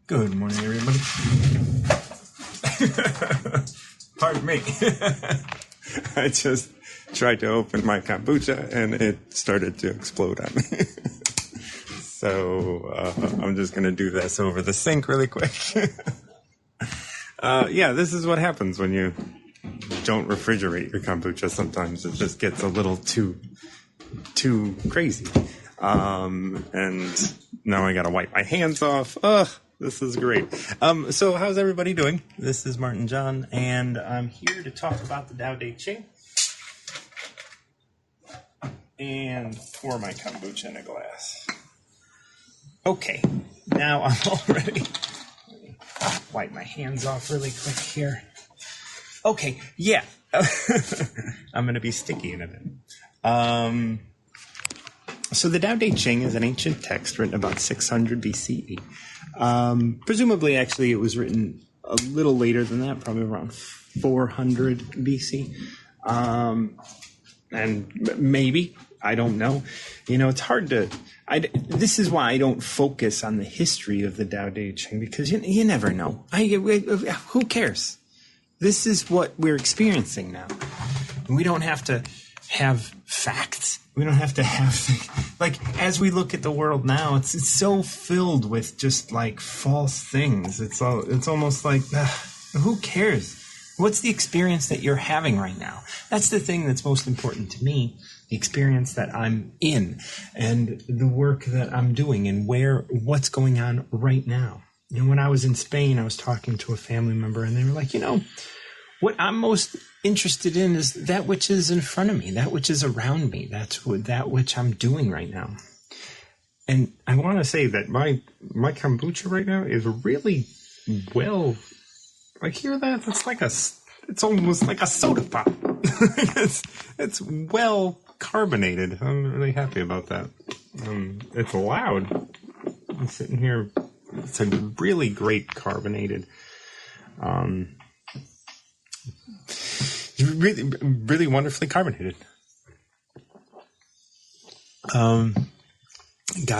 Good morning, everybody. Pardon me. I just tried to open my kombucha and it started to explode on me. So I'm just going to do this over the sink really quick. This is what happens when you don't refrigerate your kombucha. Sometimes it just gets a little too crazy. And now I got to wipe my hands off. Ugh. This is great. So how's everybody doing? This is Martin John, and I'm here to talk about the Tao Te Ching and pour my kombucha in a glass. Okay, now I'm all ready. Wipe my hands off really quick here. Okay, yeah. I'm going to be sticky in a bit. So the Tao Te Ching is an ancient text written about 600 BCE. Presumably, actually, it was written a little later than that, probably around 400 BC. And maybe, I don't know. You know, it's hard to... this is why I don't focus on the history of the Tao Te Ching, because you never know. Who cares? This is what we're experiencing now. We don't have to have facts. We don't have to have, as we look at the world now, it's so filled with just false things. It's almost like, who cares? What's the experience that you're having right now? That's the thing that's most important to me, the experience that I'm in and the work that I'm doing and what's going on right now. You know, when I was in Spain, I was talking to a family member and they were like, what I'm most interested in is that which is in front of me, that which is around me. That which I'm doing right now. And I want to say that my kombucha right now is really well. Hear that? It's almost like a soda pop. it's well carbonated. I'm really happy about that. It's loud. I'm sitting here. It's a really great carbonated. Really, really wonderfully carbonated. Got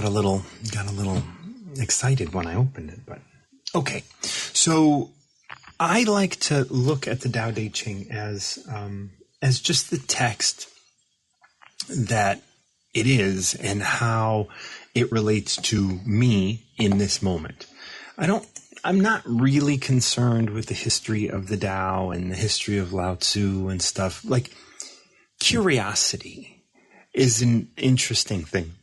a little excited when I opened it, but okay. So I like to look at the Tao Te Ching as just the text that it is and how it relates to me in this moment. I'm not really concerned with the history of the Tao and the history of Lao Tzu and stuff. Curiosity is an interesting thing.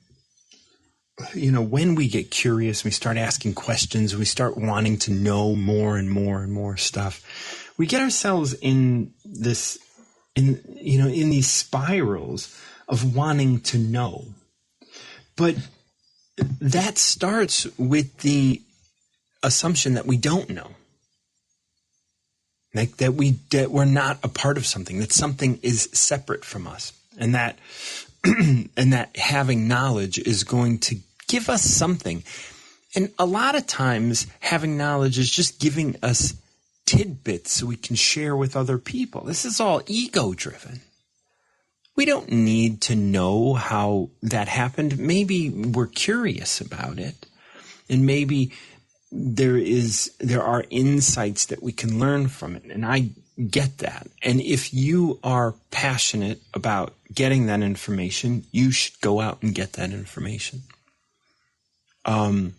When we get curious, we start asking questions, we start wanting to know more and more and more stuff. We get ourselves in these spirals of wanting to know. But that starts with the assumption that we don't know, that we're not a part of something, that something is separate from us, and that and that having knowledge is going to give us something. And a lot of times having knowledge is just giving us tidbits so we can share with other people. This is all ego driven. We don't need to know how that happened. Maybe we're curious about it, and maybe there are insights that we can learn from it. And I get that. And if you are passionate about getting that information, you should go out and get that information. A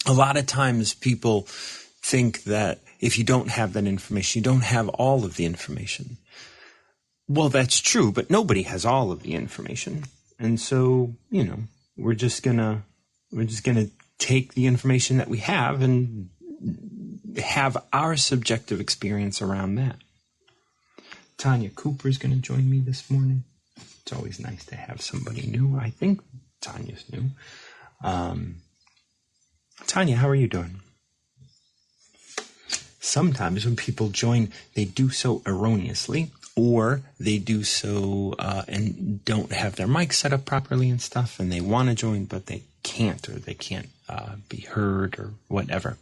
lot of times people think that if you don't have that information, you don't have all of the information. Well, that's true, but nobody has all of the information. And so, we're just gonna take the information that we have and have our subjective experience around that. Tanya Cooper is going to join me this morning. It's always nice to have somebody new. I think Tanya's new. Tanya, how are you doing? Sometimes when people join, they do so erroneously, or they do so and don't have their mic set up properly and stuff, and they want to join, but they can't, or they can't be heard or whatever.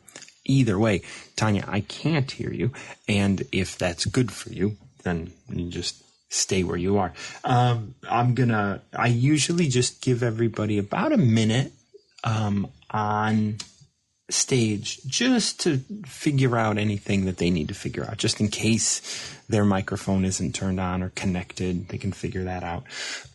Either way, Tanya, I can't hear you, and if that's good for you, then you just stay where you are. I usually just give everybody about a minute on stage just to figure out anything that they need to figure out, just in case their microphone isn't turned on or connected. They can figure that out.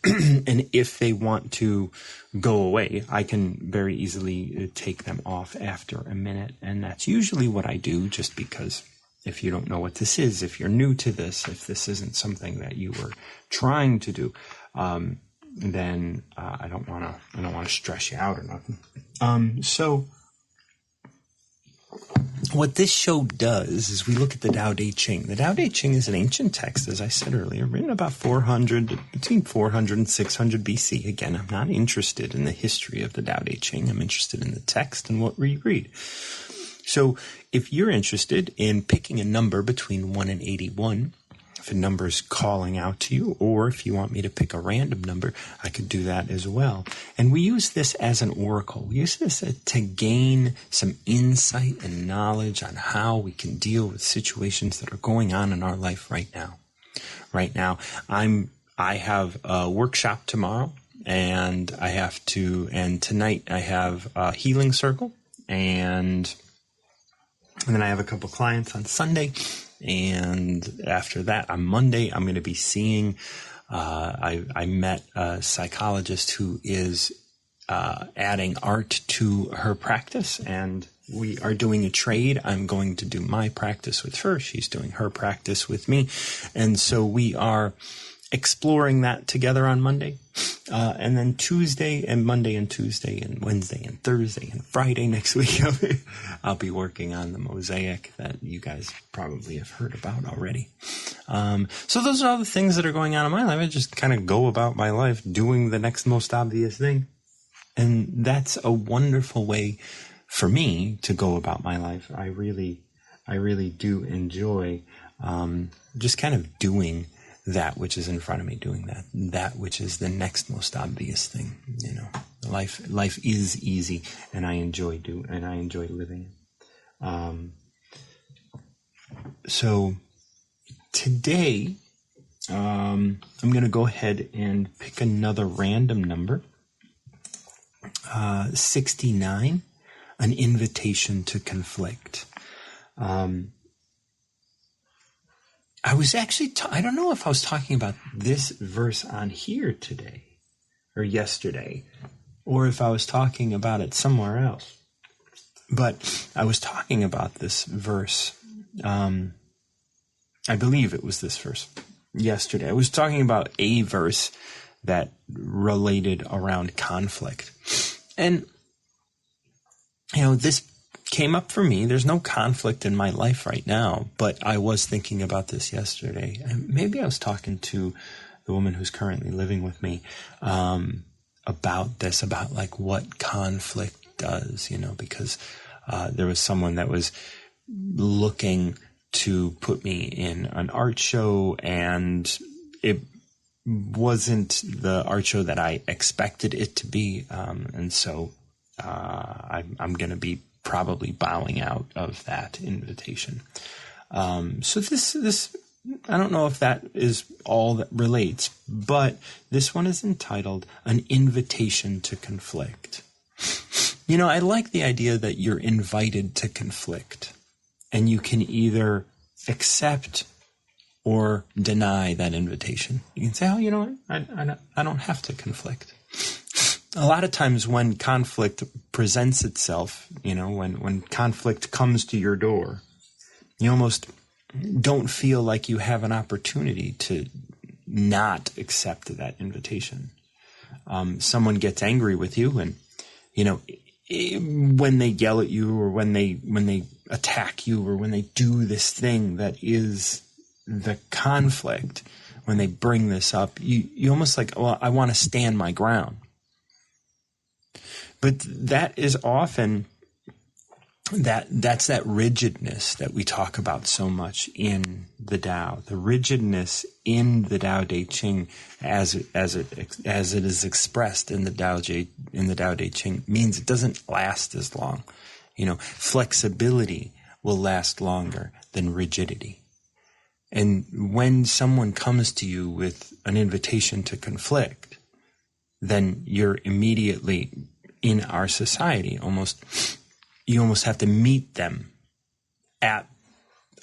And if they want to go away, I can very easily take them off after a minute. And that's usually what I do, just because if you don't know what this is, if you're new to this, if this isn't something that you were trying to do, then I don't want to stress you out or nothing. So what this show does is we look at the Tao Te Ching. The Tao Te Ching is an ancient text, as I said earlier, written about between 400 and 600 BC. Again, I'm not interested in the history of the Tao Te Ching. I'm interested in the text and what we read. So if you're interested in picking a number between 1 and 81, if a number is calling out to you, or if you want me to pick a random number, I could do that as well. And we use this as an oracle. We use this to gain some insight and knowledge on how we can deal with situations that are going on in our life right now. Right now, I have a workshop tomorrow, and tonight I have a healing circle, and then I have a couple clients on Sunday. And after that, on Monday, I'm going to be seeing, I met a psychologist who is adding art to her practice, and we are doing a trade. I'm going to do my practice with her. She's doing her practice with me. And so we are exploring that together on Monday. And then Tuesday and Monday and Tuesday and Wednesday and Thursday and Friday next week, I'll be working on the mosaic that you guys probably have heard about already. So those are all the things that are going on in my life. I just kind of go about my life doing the next most obvious thing. And that's a wonderful way for me to go about my life. I really do enjoy just kind of doing that which is in front of me, doing that which is the next most obvious thing. You know, life is easy, and I enjoy living it. So today, I'm going to go ahead and pick another random number. 69, an invitation to conflict. I was actually, I don't know if I was talking about this verse on here today or yesterday, or if I was talking about it somewhere else. But I was talking about this verse. I believe it was this verse yesterday. I was talking about a verse that related around conflict. And, you know, this came up for me. There's no conflict in my life right now, but I was thinking about this yesterday. And maybe I was talking to the woman who's currently living with me about this, about like what conflict does, you know, because there was someone that was looking to put me in an art show, and it wasn't the art show that I expected it to be. And so I'm going to be probably bowing out of that invitation. So this, I don't know if that is all that relates, but this one is entitled An Invitation to Conflict. You know, I like the idea that you're invited to conflict, and you can either accept or deny that invitation. You can say, oh, you know what? I don't have to conflict. A lot of times when conflict presents itself, you know, when conflict comes to your door, you almost don't feel like you have an opportunity to not accept that invitation. Someone gets angry with you, and, you know, when they yell at you, or when they attack you, or when they do this thing that is the conflict, when they bring this up, you almost like, well, I want to stand my ground. But that is often that's that rigidness that we talk about so much in the Tao. The rigidness in the Tao Te Ching, as it is expressed in the Tao Te Ching, means it doesn't last as long. You know, flexibility will last longer than rigidity. And when someone comes to you with an invitation to conflict, then you're immediately, in our society, almost you almost have to meet them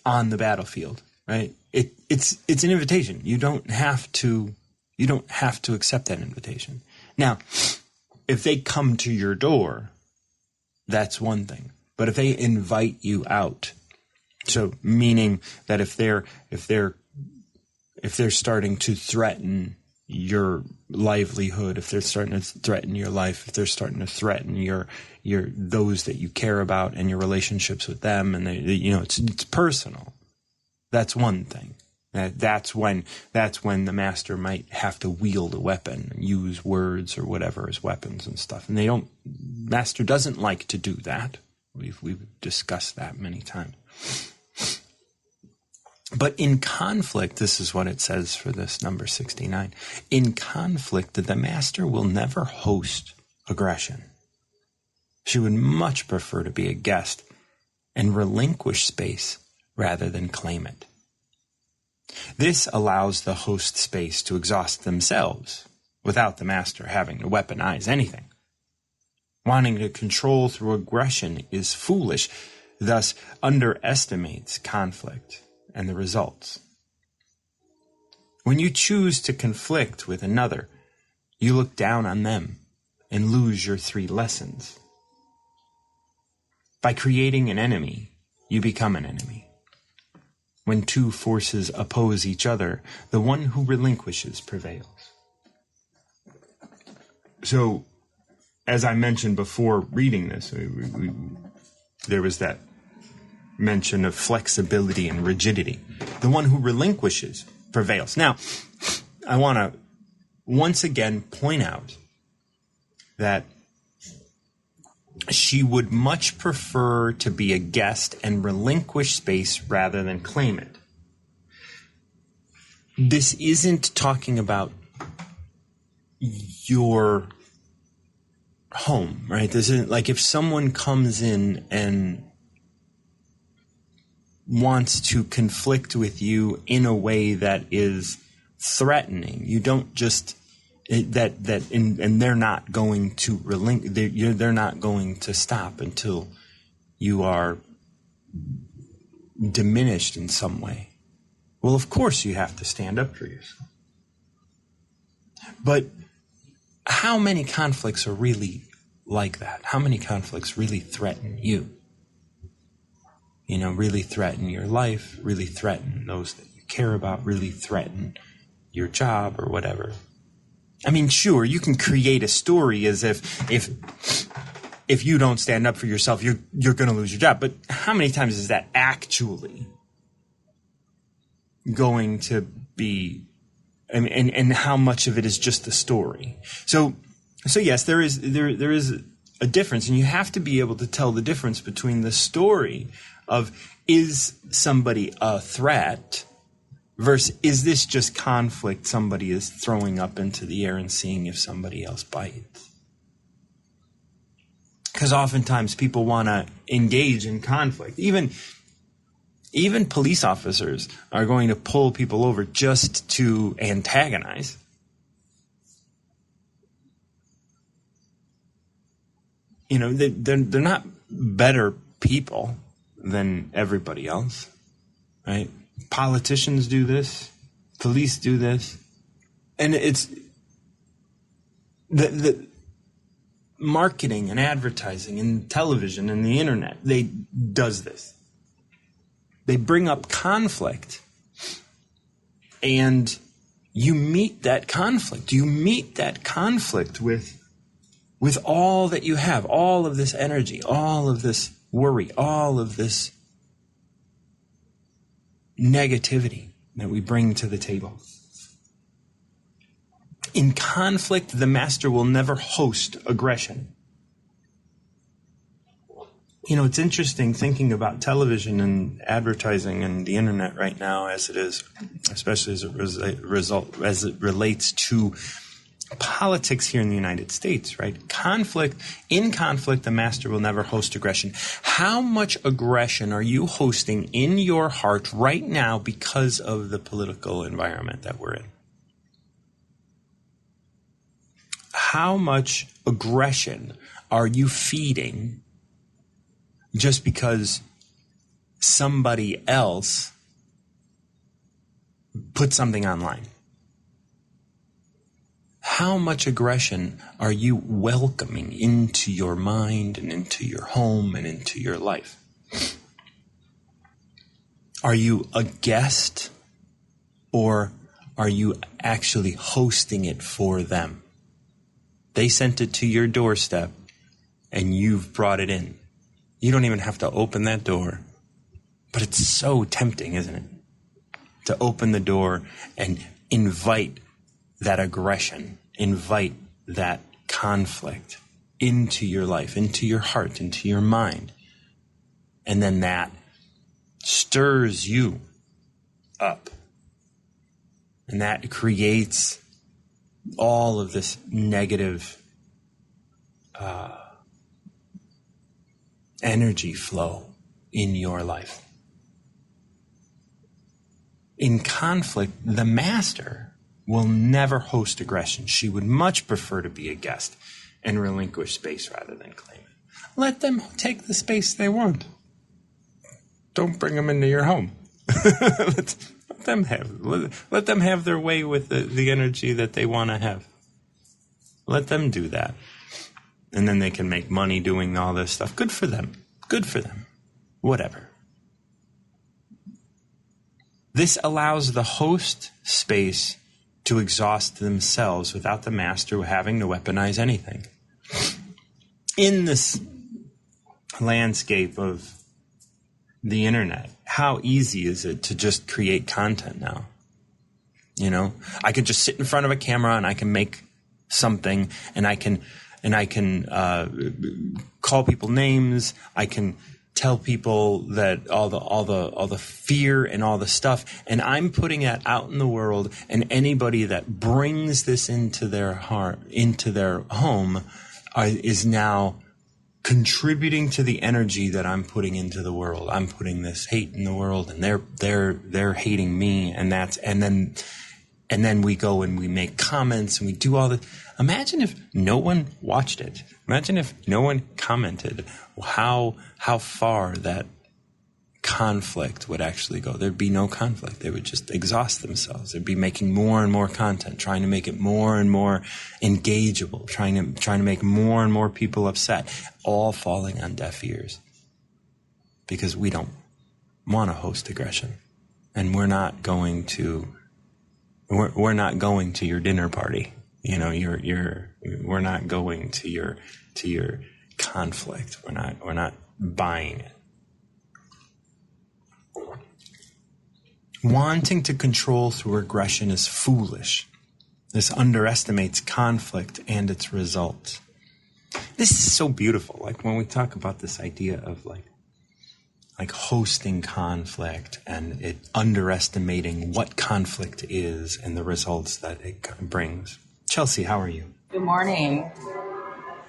on the battlefield, right? It's an invitation. You don't have to accept that invitation. Now, if they come to your door, that's one thing. But if they invite you out, so meaning that if they're starting to threaten your livelihood, if they're starting to threaten your life, if they're starting to threaten your those that you care about and your relationships with them, and it's personal. That's one thing. That's when the master might have to wield a weapon, use words or whatever as weapons and stuff. And master doesn't like to do that. We've discussed that many times. But in conflict, this is what it says for this number 69. In conflict, the master will never host aggression. She would much prefer to be a guest and relinquish space rather than claim it. This allows the host space to exhaust themselves without the master having to weaponize anything. Wanting to control through aggression is foolish, thus underestimates conflict and the results. When you choose to conflict with another, you look down on them and lose your 3 lessons. By creating an enemy, you become an enemy. When 2 forces oppose each other, the one who relinquishes prevails. So, as I mentioned before reading this, there was that mention of flexibility and rigidity. The one who relinquishes prevails. Now, I want to once again point out that she would much prefer to be a guest and relinquish space rather than claim it. This isn't talking about your home, right? This isn't like if someone comes in and wants to conflict with you in a way that is threatening. You don't just and they're not going to they're not going to stop until you are diminished in some way. Well, of course you have to stand up for yourself. But how many conflicts are really like that? How many conflicts really threaten you? Really threaten your life, really threaten those that you care about, really threaten your job or whatever. I mean, sure, you can create a story as if you don't stand up for yourself, you're going to lose your job. But how many times is that actually going to be? I mean, and how much of it is just a story? So yes, there is a difference, and you have to be able to tell the difference between the story of is somebody a threat versus is this just conflict somebody is throwing up into the air and seeing if somebody else bites. Because oftentimes people want to engage in conflict. Even police officers are going to pull people over just to antagonize. They're not better people than everybody else, right? Politicians do this, police do this, and it's the marketing and advertising and television and the internet. They does this. They bring up conflict, and you meet that conflict. You meet that conflict with all that you have, all of this energy, all of this worry, all of this negativity that we bring to the table. In conflict, the master will never host aggression. It's interesting thinking about television and advertising and the internet right now as it is, especially as it relates to politics here in the United States, right? In conflict, the master will never host aggression. How much aggression are you hosting in your heart right now because of the political environment that we're in? How much aggression are you feeding just because somebody else put something online. How much aggression are you welcoming into your mind and into your home and into your life? Are you a guest, or are you actually hosting it for them? They sent it to your doorstep and you've brought it in. You don't even have to open that door. But it's so tempting, isn't it? To open the door and invite that aggression, invite that conflict into your life, into your heart, into your mind. And then that stirs you up. And that creates all of this negative energy flow in your life. In conflict, the master will never host aggression. She would much prefer to be a guest and relinquish space rather than claim it. Let them take the space they want. Don't bring them into your home. let them have their way with the energy that they want to have. Let them do that. And then they can make money doing all this stuff. Good for them. Good for them. Whatever. This allows the host space to exhaust themselves without the master having to weaponize anything. In this landscape of the internet, how easy is it to just create content now? You know, I could just sit in front of a camera and I can make something, and I can call people names. I can tell people that all the fear and all the stuff, and I'm putting it out in the world. And anybody that brings this into their heart, into their home, is now contributing to the energy that I'm putting into the world. I'm putting this hate in the world, and they're hating me, and then we go and we make comments and we do all the. Imagine if no one watched it. Imagine if no one commented. How far that conflict would actually go. There'd be no conflict. They would just exhaust themselves. They'd be making more and more content, trying to make it more and more engageable, trying to make more and more people upset, all falling on deaf ears. Because we don't want to host aggression, and we're not going to your dinner party. You know, we're not going to your conflict. We're not buying it. Wanting to control through aggression is foolish. This underestimates conflict and its results. This is so beautiful. Like when we talk about this idea of like hosting conflict, and it underestimating what conflict is and the results that it brings. Chelsea, how are you? Good morning.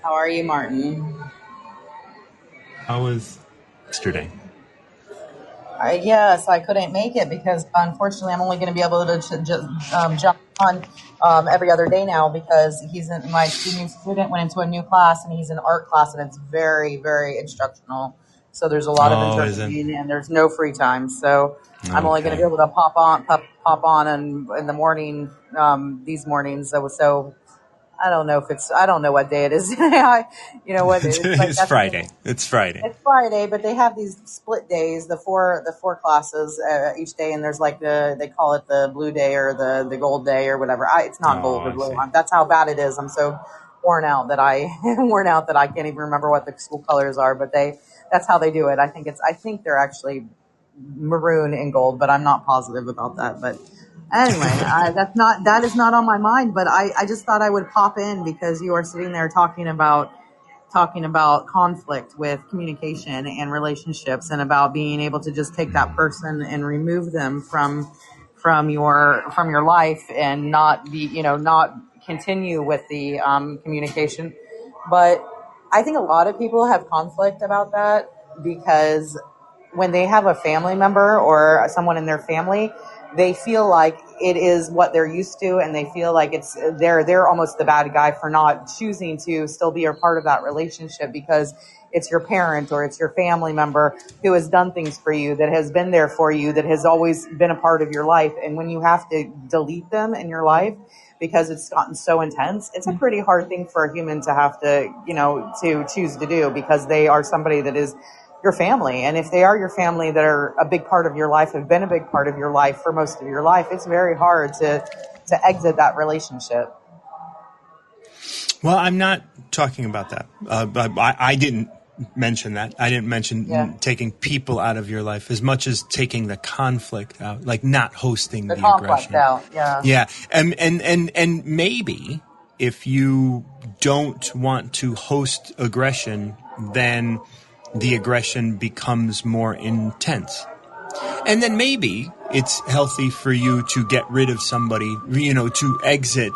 How are you, Martin? How was yesterday? Yes, I couldn't make it because unfortunately I'm only going to be able to jump on every other day now because my new student went into a new class, and he's in art class, and it's very, very instructional. So there's a lot of interpreting, and there's no free time. So I'm only going to be able to pop on in the morning, these mornings. So I don't know what day it is. You know what? It's Friday. It's Friday, but they have these split days, the four classes each day, and there's they call it the blue day or the gold day or whatever. It's not gold or blue. That's how bad it is. I'm so worn out that I can't even remember what the school colors are, but that's how they do it. I think they're actually maroon and gold, but I'm not positive about that. But anyway, that is not on my mind, but I just thought I would pop in because you are sitting there talking about conflict with communication and relationships, and about being able to just take that person and remove them from your life and not continue with the communication. But I think a lot of people have conflict about that because when they have a family member or someone in their family, they feel like it is what they're used to, and they feel like they're almost the bad guy for not choosing to still be a part of that relationship, because it's your parent or it's your family member who has done things for you, that has been there for you, that has always been a part of your life. And when you have to delete them in your life because it's gotten so intense, it's a pretty hard thing for a human to have to, to choose to do, because they are somebody that is your family. And if they are your family that are a big part of your life, have been a big part of your life for most of your life, it's very hard to exit that relationship. Well, I'm not talking about that. I didn't mention that. I didn't mention taking people out of your life as much as taking the conflict out, like not hosting the aggression out. Yeah. And maybe if you don't want to host aggression, then the aggression becomes more intense. And then maybe it's healthy for you to get rid of somebody, to exit,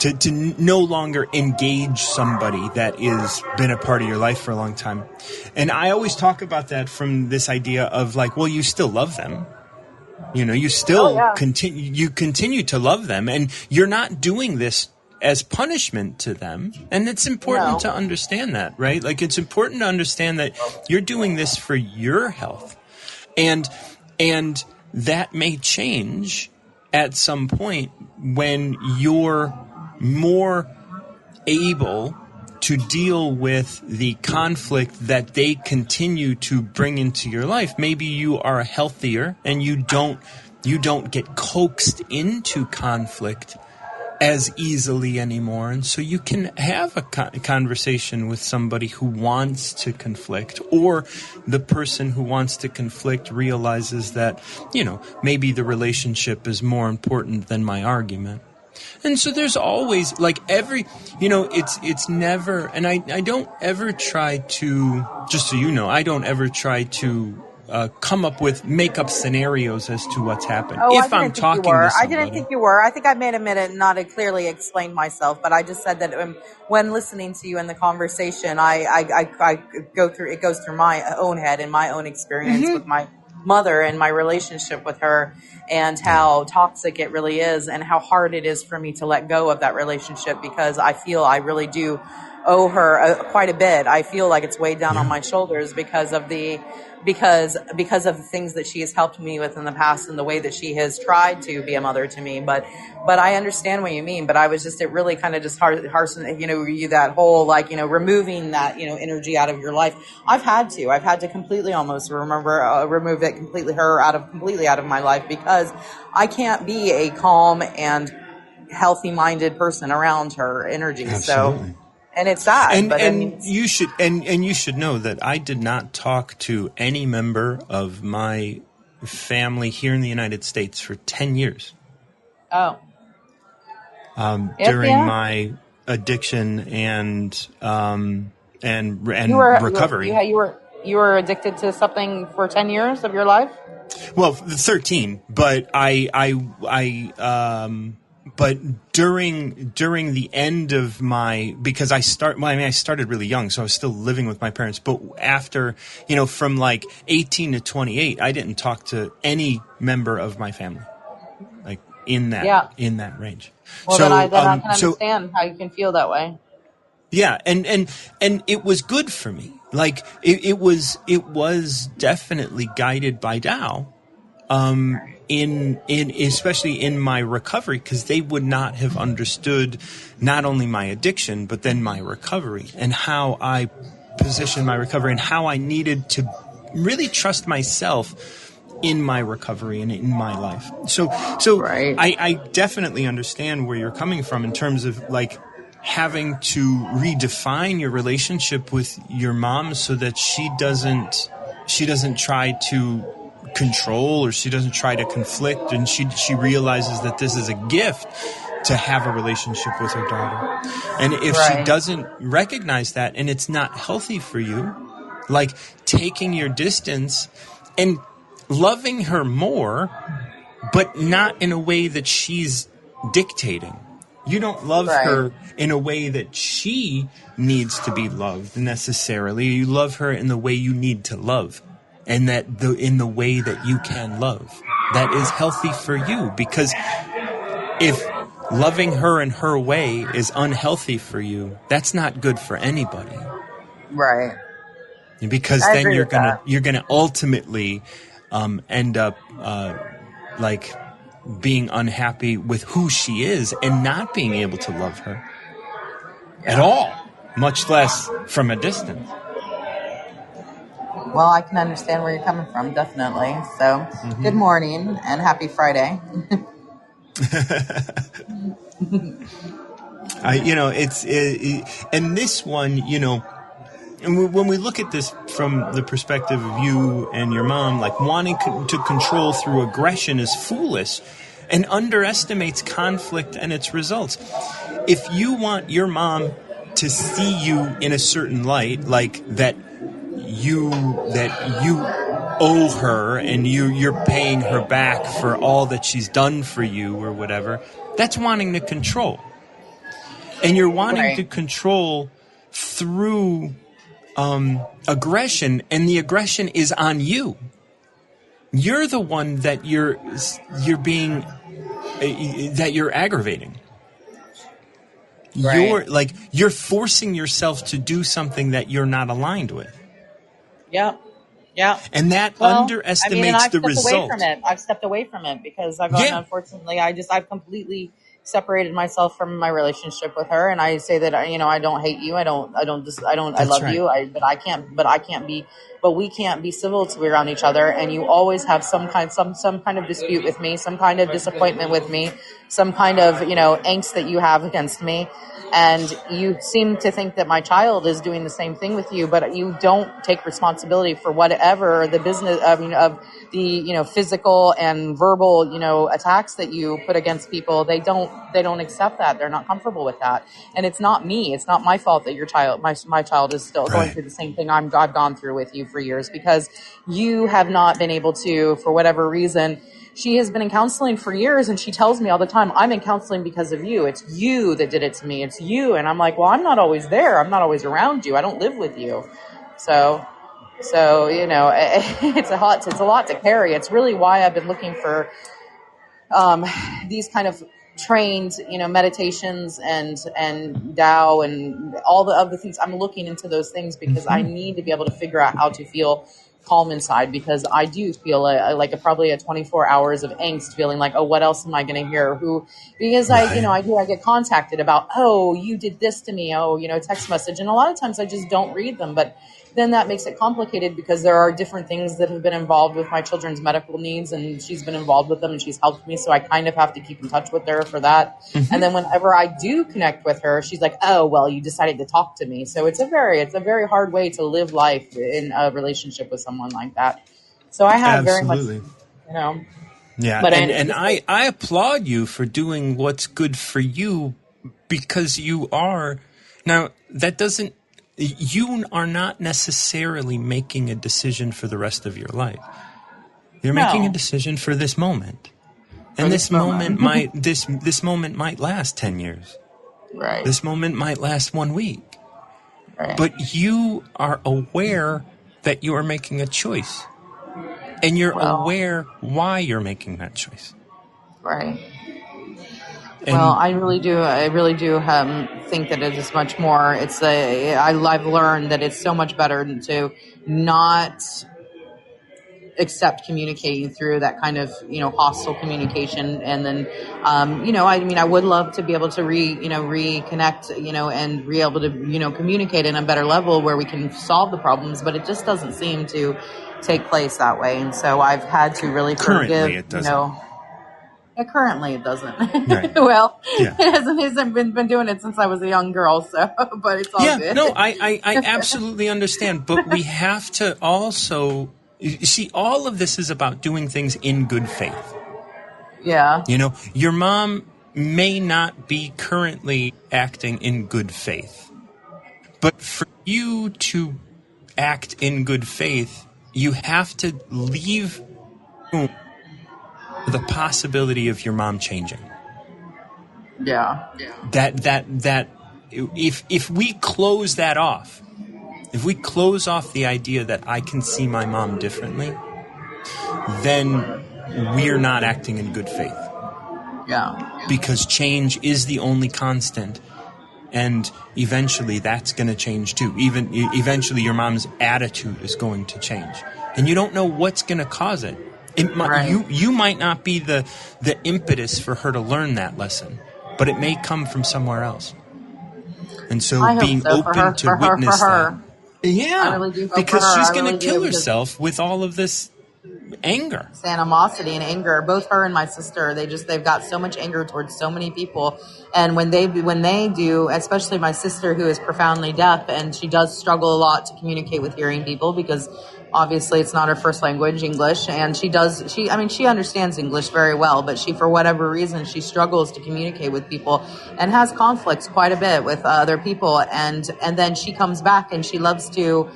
to no longer engage somebody that has been a part of your life for a long time. And I always talk about that from this idea of like, well, you still love them. You still continue to love them, and you're not doing this as punishment to them. And it's important to understand that, right? Like, it's important to understand that you're doing this for your health. And that may change at some point when you're more able to deal with the conflict that they continue to bring into your life. Maybe you are healthier and you don't get coaxed into conflict as easily anymore. And so you can have a conversation with somebody who wants to conflict, or the person who wants to conflict realizes that, maybe the relationship is more important than my argument. And so there's always, like, it's never, and I don't ever try to, just so you know, I don't ever try to make up scenarios as to what's happened. If I'm talking to somebody. I didn't think you were. I think I made a minute and not clearly explained myself, but I just said that when listening to you in the conversation, I goes through my own head and my own experience with my mother and my relationship with her, and how toxic it really is, and how hard it is for me to let go of that relationship, because I feel I really do owe her quite a bit. I feel like it's weighed down on my shoulders because of the things that she has helped me with in the past, and the way that she has tried to be a mother to me. But I understand what you mean. But I was just, it really kind of just harshened, you that whole, like, removing that, energy out of your life. I've had to completely almost remove it completely, completely out of my life, because I can't be a calm and healthy minded person around her energy. Absolutely. So. And it's sad. You should know that I did not talk to any member of my family here in the United States for 10 years. Oh. During my addiction and recovery. You were addicted to something for 10 years of your life? Well, 13, but but during the end of because I started really young, so I was still living with my parents. But after, from like 18 to 28, I didn't talk to any member of my family, like in that range. Well, so, then I can understand how you can feel that way. Yeah, and it was good for me. Like it was definitely guided by Tao. Especially in my recovery, because they would not have understood not only my addiction, but then my recovery, and how I positioned my recovery, and how I needed to really trust myself in my recovery and in my life. So right. I definitely understand where you're coming from in terms of, like, having to redefine your relationship with your mom so that she doesn't try to control, or she doesn't try to conflict, and she realizes that this is a gift to have a relationship with her daughter. And if she doesn't recognize that, and it's not healthy for you, like taking your distance and loving her more, but not in a way that she's dictating. You don't love her in a way that she needs to be loved necessarily. You love her in the way you need to love. And in the way that you can love, that is healthy for you. Because if loving her in her way is unhealthy for you, that's not good for anybody. Right. Because I then agree with that. you're gonna ultimately end up like being unhappy with who she is and not being able to love her at all, much less from a distance. Well, I can understand where you're coming from, definitely. So, Good morning and happy Friday. And this one, and when we look at this from the perspective of you and your mom, like wanting to control through aggression is foolish and underestimates conflict and its results. If you want your mom to see you in a certain light, like that you owe her and you're paying her back for all that she's done for you or whatever, that's wanting to control. And you're wanting to control through aggression, and the aggression is on you. You're the one that you're aggravating. Right. You're forcing yourself to do something that you're not aligned with. Yep. Yeah. And that underestimates the result. I've stepped away from it because unfortunately, I've completely separated myself from my relationship with her. And I say that, I don't hate you. I love you. But we can't be civil to around each other. And you always have some kind of dispute with me, some kind of disappointment with me, some kind of, angst that you have against me. And you seem to think that my child is doing the same thing with you, but you don't take responsibility for whatever the business of the physical and verbal attacks that you put against people. They don't accept that. They're not comfortable with that. And it's not me. It's not my fault that your child, my child, is still going through the same thing I've gone through with you for years, because you have not been able to, for whatever reason. She has been in counseling for years, and she tells me all the time, I'm in counseling because of you. It's you that did it to me. It's you. And I'm like, well, I'm not always there. I'm not always around you. I don't live with you. So it's a lot to carry. It's really why I've been looking for these kind of trained, meditations and Tao and all the other things. I'm looking into those things because I need to be able to figure out how to feel calm inside, because I do feel probably a 24 hours of angst, feeling like, oh, what else am I going to hear? I get contacted about, oh, you did this to me, text message. And a lot of times I just don't read them, but then that makes it complicated because there are different things that have been involved with my children's medical needs, and she's been involved with them and she's helped me. So I kind of have to keep in touch with her for that. And then whenever I do connect with her, she's like, oh, well, you decided to talk to me. So it's a very hard way to live life in a relationship with someone like that. So I have very much, Yeah. But I applaud you for doing what's good for you, because you are not necessarily making a decision for the rest of your life. You're making a decision for this moment. And this moment might last 10 years. Right. This moment might last 1 week. Right. But you are aware that you are making a choice. And you're aware why you're making that choice. Right. Well, I really do think that it is much more. I've learned that it's so much better to not accept communicating through that kind of, hostile communication. And then, I would love to be able to reconnect, and be able to, communicate in a better level where we can solve the problems, but it just doesn't seem to take place that way. And so I've had to really Currently, it doesn't. Currently it doesn't. Right. Well, it hasn't been doing it since I was a young girl, so, but it's all good. No, I absolutely understand, but we have to also, you see, all of this is about doing things in good faith. Yeah. Your mom may not be currently acting in good faith, but for you to act in good faith, you have to leave room the possibility of your mom changing. Yeah. That if we close that off, if we close off the idea that I can see my mom differently, then we're not acting in good faith. Yeah. Because change is the only constant And eventually that's going to change too. Eventually your mom's attitude is going to change. And you don't know what's going to cause it. You might not be the impetus for her to learn that lesson, but it may come from somewhere else. And so being open to witness that. Yeah, I really do because she's going to kill herself with all of this anger, animosity and anger. Both her and my sister, they've got so much anger towards so many people. And when they do, especially my sister, who is profoundly deaf, and she does struggle a lot to communicate with hearing people because obviously it's not her first language, English, and she understands English very well, but for whatever reason, she struggles to communicate with people and has conflicts quite a bit with other people. And then she comes back and she loves to.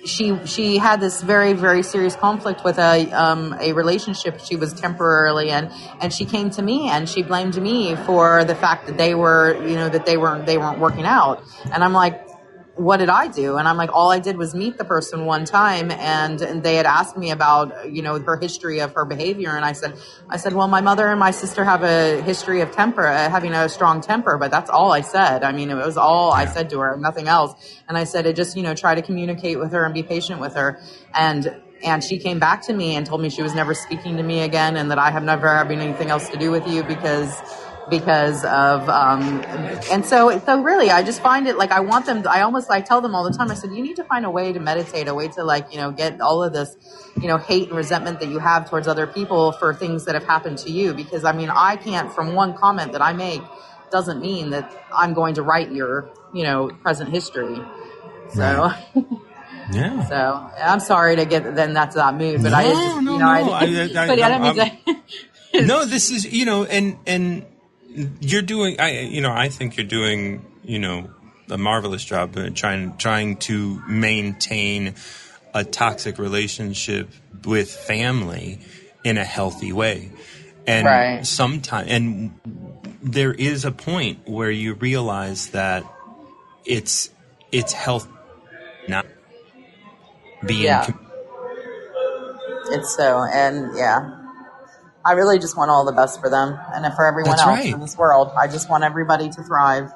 She had this very, very serious conflict with a relationship she was temporarily in, and she came to me and she blamed me for the fact that they weren't working out. And I'm like, what did I do? And I'm like, all I did was meet the person one time, and they had asked me about, her history of her behavior. And I said, well, my mother and my sister have a history of having a strong temper, but that's all I said. I mean, it was all I said to her, nothing else. And I said, try to communicate with her and be patient with her. And she came back to me and told me she was never speaking to me again, and that I have never having anything else to do with you because of and so really I just find it like I tell them all the time, I said, you need to find a way to meditate, a way to get all of this hate and resentment that you have towards other people for things that have happened to you, because I can't, from one comment that I make, doesn't mean that I'm going to write your present history. So right. Yeah. So I'm sorry to get then that's that mood, but no, this is and you're doing, I think you're doing, a marvelous job trying to maintain a toxic relationship with family in a healthy way. And sometimes, and there is a point where you realize that it's health, not being. Yeah. It's so, and yeah. I really just want all the best for them and for everyone else in this world. I just want everybody to thrive.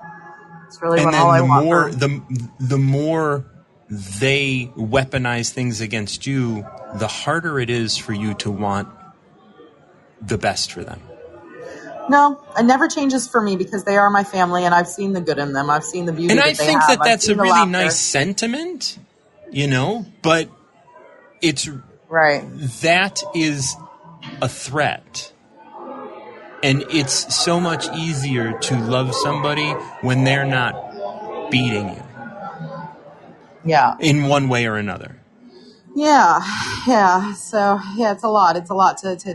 It's really all I want. The more they weaponize things against you, the harder it is for you to want the best for them. No, it never changes for me because they are my family, and I've seen the good in them. I've seen the beauty that they have. And I think that's a really nice sentiment, but it's right. That is a threat. And it's so much easier to love somebody when they're not beating you. Yeah. In one way or another. Yeah. Yeah. So, yeah, it's a lot. It's a lot that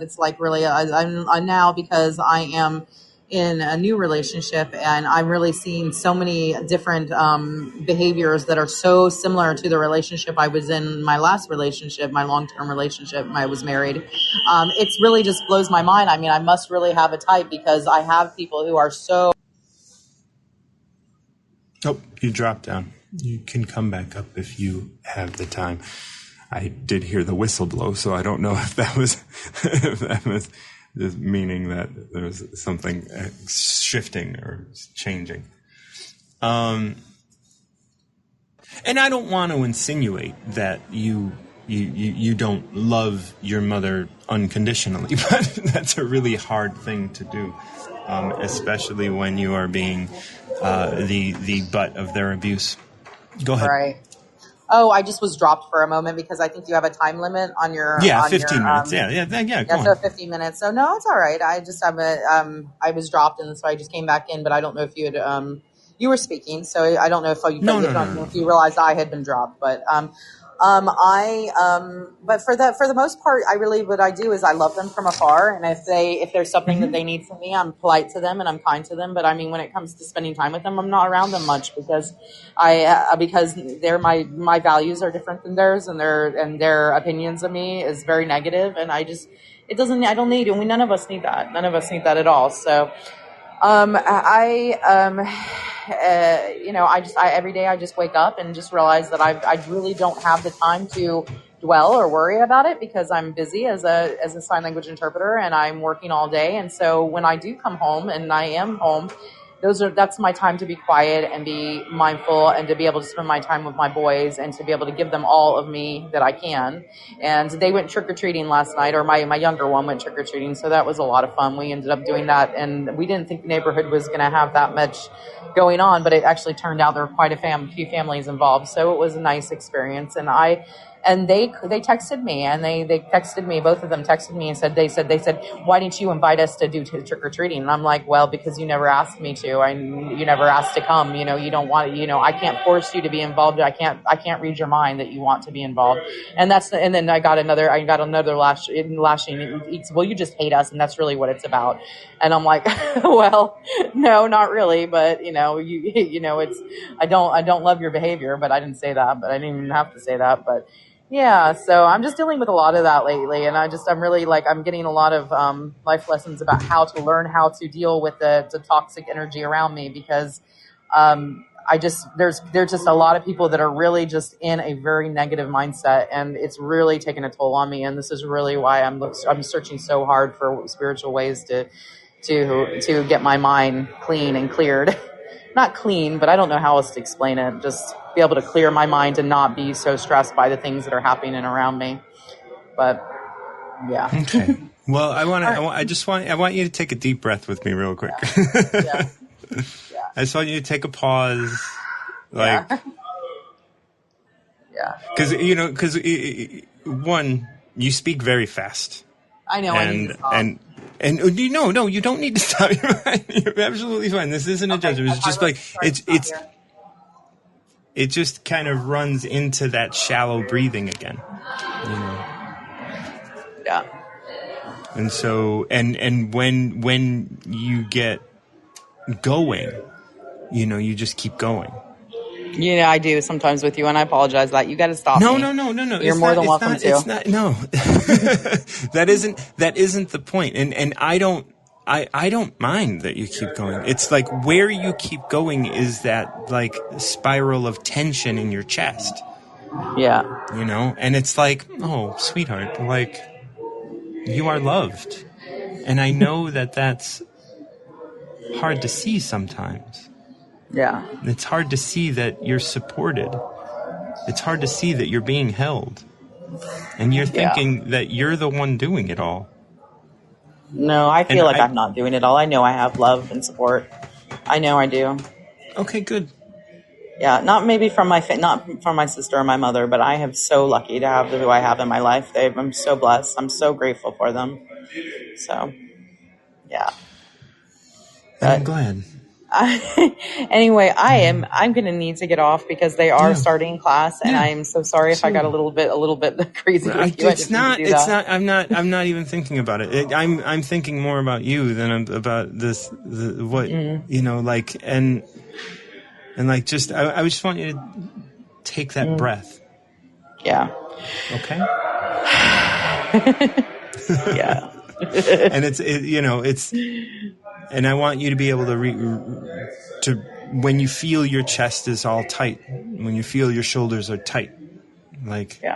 it's like really, I'm now, because I am in a new relationship, and I'm really seeing so many different behaviors that are so similar to the relationship I was in, my last relationship, my long-term relationship. I was married. It's really just blows my mind. I mean, I must really have a type, because I have people who are so. Oh, you dropped down. You can come back up if you have the time. I did hear the whistle blow, so I don't know if that was meaning that there was something shifting or changing. And I don't want to insinuate that you don't love your mother unconditionally, but that's a really hard thing to do, especially when you are being the butt of their abuse. Go ahead. Right. Oh, I just was dropped for a moment because I think you have a time limit on your. Yeah, 15 minutes. Yeah. So 15 minutes. So no, it's all right. I just have I was dropped, and so I just came back in. But I don't know if you had you were speaking, so I don't know if you if you realized I had been dropped. But but for the most part, I really, what I do is I love them from afar, and if there's something that they need from me, I'm polite to them and I'm kind to them. But I mean, when it comes to spending time with them, I'm not around them much because they're my values are different than theirs, and their opinions of me is very negative, and I don't need, and none of us need that. None of us need that at all. So. Every day I just wake up and just realize that I really don't have the time to dwell or worry about it because I'm busy as a sign language interpreter and I'm working all day. And so when I do come home, and I am home, that's my time to be quiet and be mindful and to be able to spend my time with my boys and to be able to give them all of me that I can. And they went trick-or-treating last night, or my younger one went trick-or-treating. So that was a lot of fun. We ended up doing that, and we didn't think the neighborhood was going to have that much going on, but it actually turned out there were quite a few families involved. So it was a nice experience. And they texted me, and they texted me, both of them texted me and they said, why didn't you invite us to do trick or treating? And I'm like, well, because you never asked me to, you never asked to come, you don't want, I can't force you to be involved. I can't read your mind that you want to be involved. And then I got another lashing. Well, you just hate us. And that's really what it's about. And I'm like, well, no, not really. But it's, I don't love your behavior, but I didn't say that, but I didn't even have to say that. But yeah, so I'm just dealing with a lot of that lately, and I'm really I'm getting a lot of life lessons about how to learn how to deal with the toxic energy around me, because there's just a lot of people that are really just in a very negative mindset, and it's really taking a toll on me. And this is really why I'm searching so hard for spiritual ways to get my mind clean and cleared. Not clean, but I don't know how else to explain it. Just be able to clear my mind and not be so stressed by the things that are happening around me. But yeah. Okay. Well, I want you to take a deep breath with me real quick. Yeah. I just want you to take a pause. Yeah. Because one, you speak very fast. I know. I need to stop. And no, you don't need to stop. You're fine. You're absolutely fine. This isn't a judgment. It's just it just kind of runs into that shallow breathing again. Yeah. And so, and when you get going, you just keep going. I do sometimes with you, and I apologize that you got to stop. No. You're more than welcome to. It's not. No, that isn't the point. And I don't mind that you keep going. It's like where you keep going is that spiral of tension in your chest. Yeah. And it's like, oh, sweetheart, you are loved, and I know that that's hard to see sometimes. Yeah. It's hard to see that you're supported. It's hard to see that you're being held. And you're thinking that you're the one doing it all. No, I feel I'm not doing it all. I know I have love and support. I know I do. Okay, good. Yeah, not from my sister or my mother, but I am so lucky to have who I have in my life. I'm so blessed. I'm so grateful for them. So, yeah. I'm glad. Anyway, I'm going to need to get off because they are starting class, and I'm so sorry if I got a little bit crazy with you. It's not. I'm not even thinking about it. I'm thinking more about you than about this. I just want you to take that breath. Yeah. Okay. Yeah. And I want you to be able to when you feel your chest is all tight, when you feel your shoulders are tight,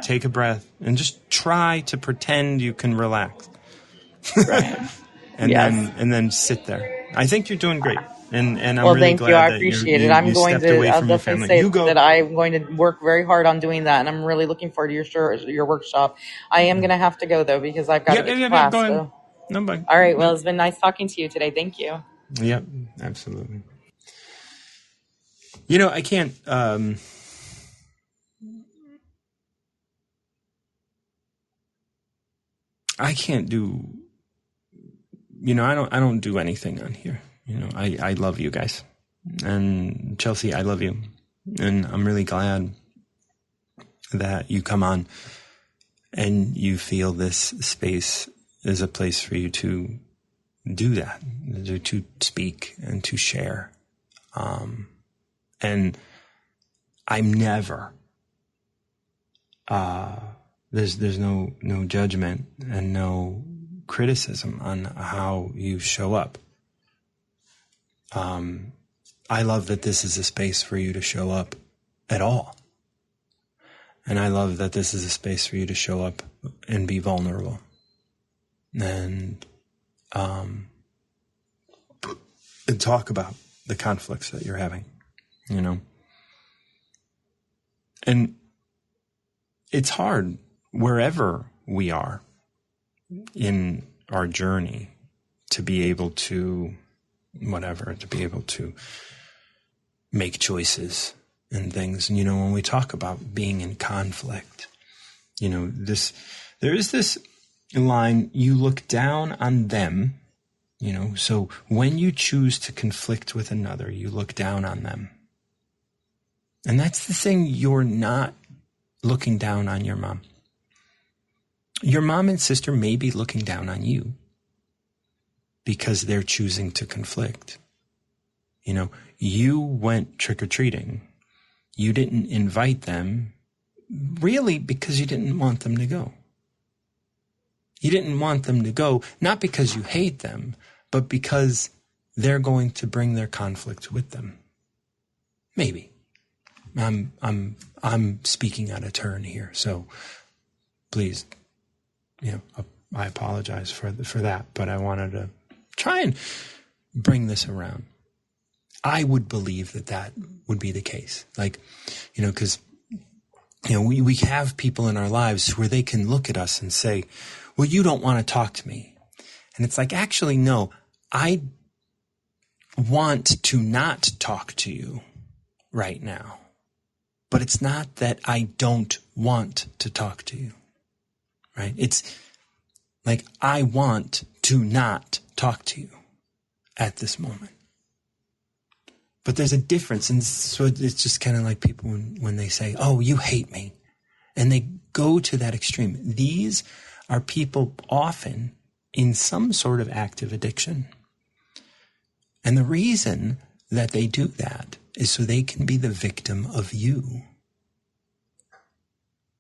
take a breath and just try to pretend you can relax. Right. and then sit there. I think you're doing great. And I'm really thank glad you. I that appreciate it. I'll definitely say that I'm going to work very hard on doing that, and I'm really looking forward to your workshop. I am going to have to go though because I've got to get to class. Go ahead. No, bye. All right. Well, it's been nice talking to you today. Thank you. Yep, absolutely. I can't. I can't do. I don't do anything on here. I love you guys, and Chelsea, I love you, and I'm really glad that you come on and you feel this space is a place for you to do that, to speak and to share. And I'm never, there's no judgment and no criticism on how you show up. I love that this is a space for you to show up at all. And I love that this is a space for you to show up and be vulnerable. And talk about the conflicts that you're having, you know? And it's hard wherever we are in our journey to be able to, to be able to make choices and things. And, you know, when we talk about being in conflict, you know, there is this line, you look down on them, you know, so when you choose to conflict with another, you look down on them. And that's the thing, you're not looking down on your mom. Your mom and sister may be looking down on you because they're choosing to conflict. You know, you went trick-or-treating. You didn't invite them, really, because you didn't want them to go. You didn't want them to go, not because you hate them, but because they're going to bring their conflict with them. Maybe. I'm speaking out of turn here, so please, you know, I apologize for that, but I wanted to try and bring this around. I would believe that would be the case. Like, you know, because, you know, we have people in our lives where they can look at us and say, well, you don't want to talk to me. And it's like, actually, no, I want to not talk to you right now. But it's not that I don't want to talk to you, right? It's like, I want to not talk to you at this moment. But there's a difference. And so it's just kind of like people when they say, oh, you hate me. And they go to that extreme. These are people often in some sort of active addiction. And the reason that they do that is so they can be the victim of you.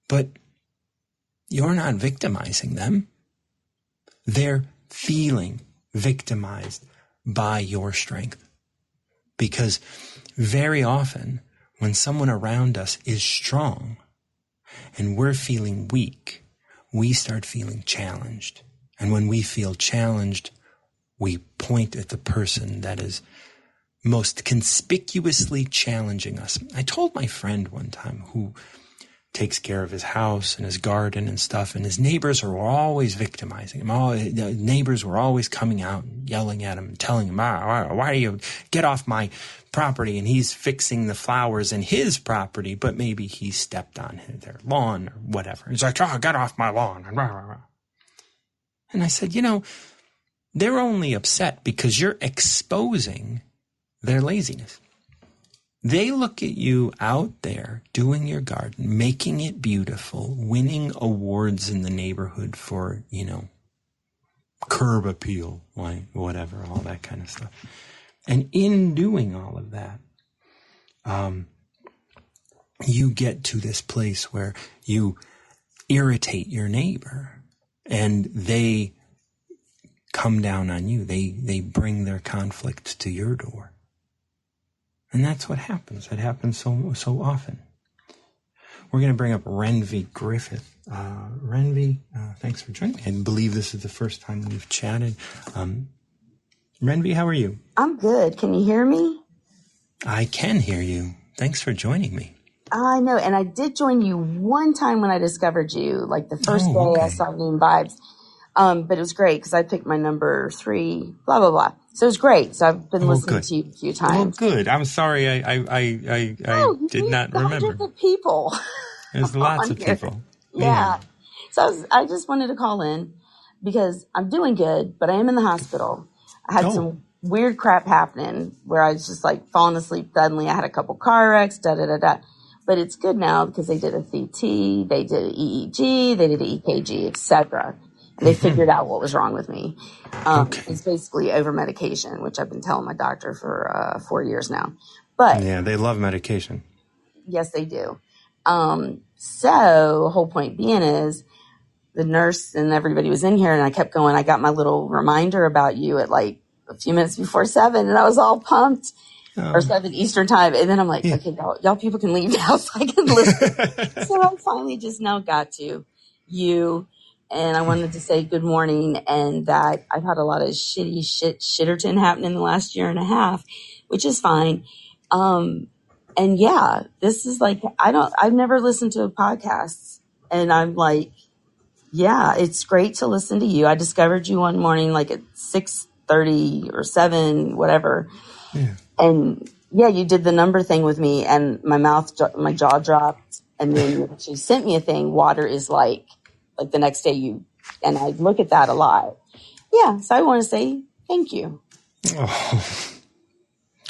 But you're not victimizing them. They're feeling victimized by your strength. Because very often when someone around us is strong and we're feeling weak, we start feeling challenged. And when we feel challenged, we point at the person that is most conspicuously challenging us. I told my friend one time who takes care of his house and his garden and stuff, and his neighbors are always victimizing him. The neighbors were always coming out and yelling at him and telling him, why do you get off my property? And he's fixing the flowers in his property, but maybe he stepped on their lawn or whatever. He's like, oh, get off my lawn. And I said, you know, they're only upset because you're exposing their laziness. They look at you out there doing your garden, making it beautiful, winning awards in the neighborhood for, you know, curb appeal, like whatever, all that kind of stuff. And in doing all of that, you get to this place where you irritate your neighbor and they come down on you. They bring their conflict to your door. And that's what happens. It happens so often. We're going to bring up Renvi Griffith. Renvi, thanks for joining me. I believe this is the first time we've chatted. Renvi, how are you? I'm good. Can you hear me? I can hear you. Thanks for joining me. I know. And I did join you one time when I discovered you, like the first day I saw Noon Vibes. But it was great because I picked my number 3, blah, blah, blah. So it was great. So I've been listening to you a few times. Oh, good. I'm sorry. I did not remember. Hundreds of people. There's lots of people. Yeah. So I just wanted to call in because I'm doing good, but I am in the hospital. I had some weird crap happening where I was just like falling asleep suddenly. I had a couple car wrecks, But it's good now because they did a CT, they did an EEG, they did an EKG, etc. They figured out what was wrong with me. It's basically over medication, which I've been telling my doctor for 4 years now. But yeah, they love medication. Yes, they do. So whole point being is the nurse and everybody was in here, and I kept going. I got my little reminder about you at like a few minutes before 7, and I was all pumped. Or 7 Eastern time. And then I'm like, okay, y'all people can leave now so I can listen. So I finally just now got to you. And I wanted to say good morning and that I've had a lot of shitterton happen in the last year and a half which is fine. And yeah, this is like, I've never listened to podcasts, and I'm like, yeah, it's great to listen to you. I discovered you one morning, like at 6:30 or 7, whatever. Yeah. And yeah, you did the number thing with me, and my jaw dropped. And then you actually sent me a thing. Water is like the next day and I look at that a lot. Yeah. So I want to say thank you. Oh.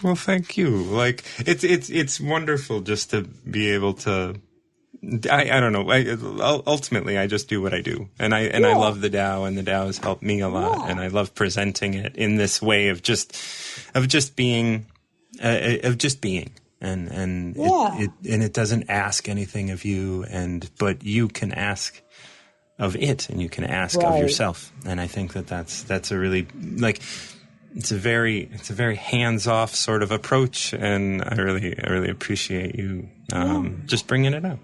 Well, thank you. Like it's wonderful just to be able to. I don't know. Ultimately, I just do what I do, and I love the Tao, and the Tao has helped me a lot, and I love presenting it in this way of just being, and it doesn't ask anything of you, but you can ask of it, and you can ask of yourself, and I think that's a really like. It's a very hands-off sort of approach, and I really appreciate you just bringing it up.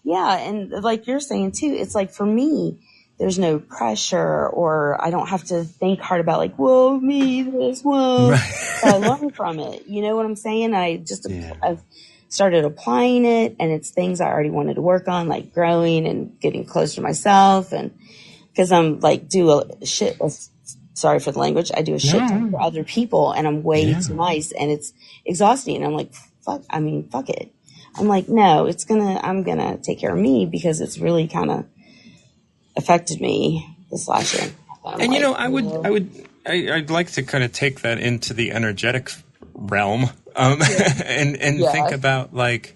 Yeah, and like you're saying too, it's like for me, there's no pressure, or I don't have to think hard about like, whoa, me, this, whoa. Right. I learn from it. You know what I'm saying? I've started applying it, and it's things I already wanted to work on, like growing and getting closer to myself, and because I'm like sorry for the language. I do a shit ton for other people, and I'm way too nice, and it's exhausting. And I'm like, fuck it. I'm like, no, I'm gonna take care of me, because it's really kind of affected me this last year. And I'd like to kind of take that into the energetic realm, and think about like,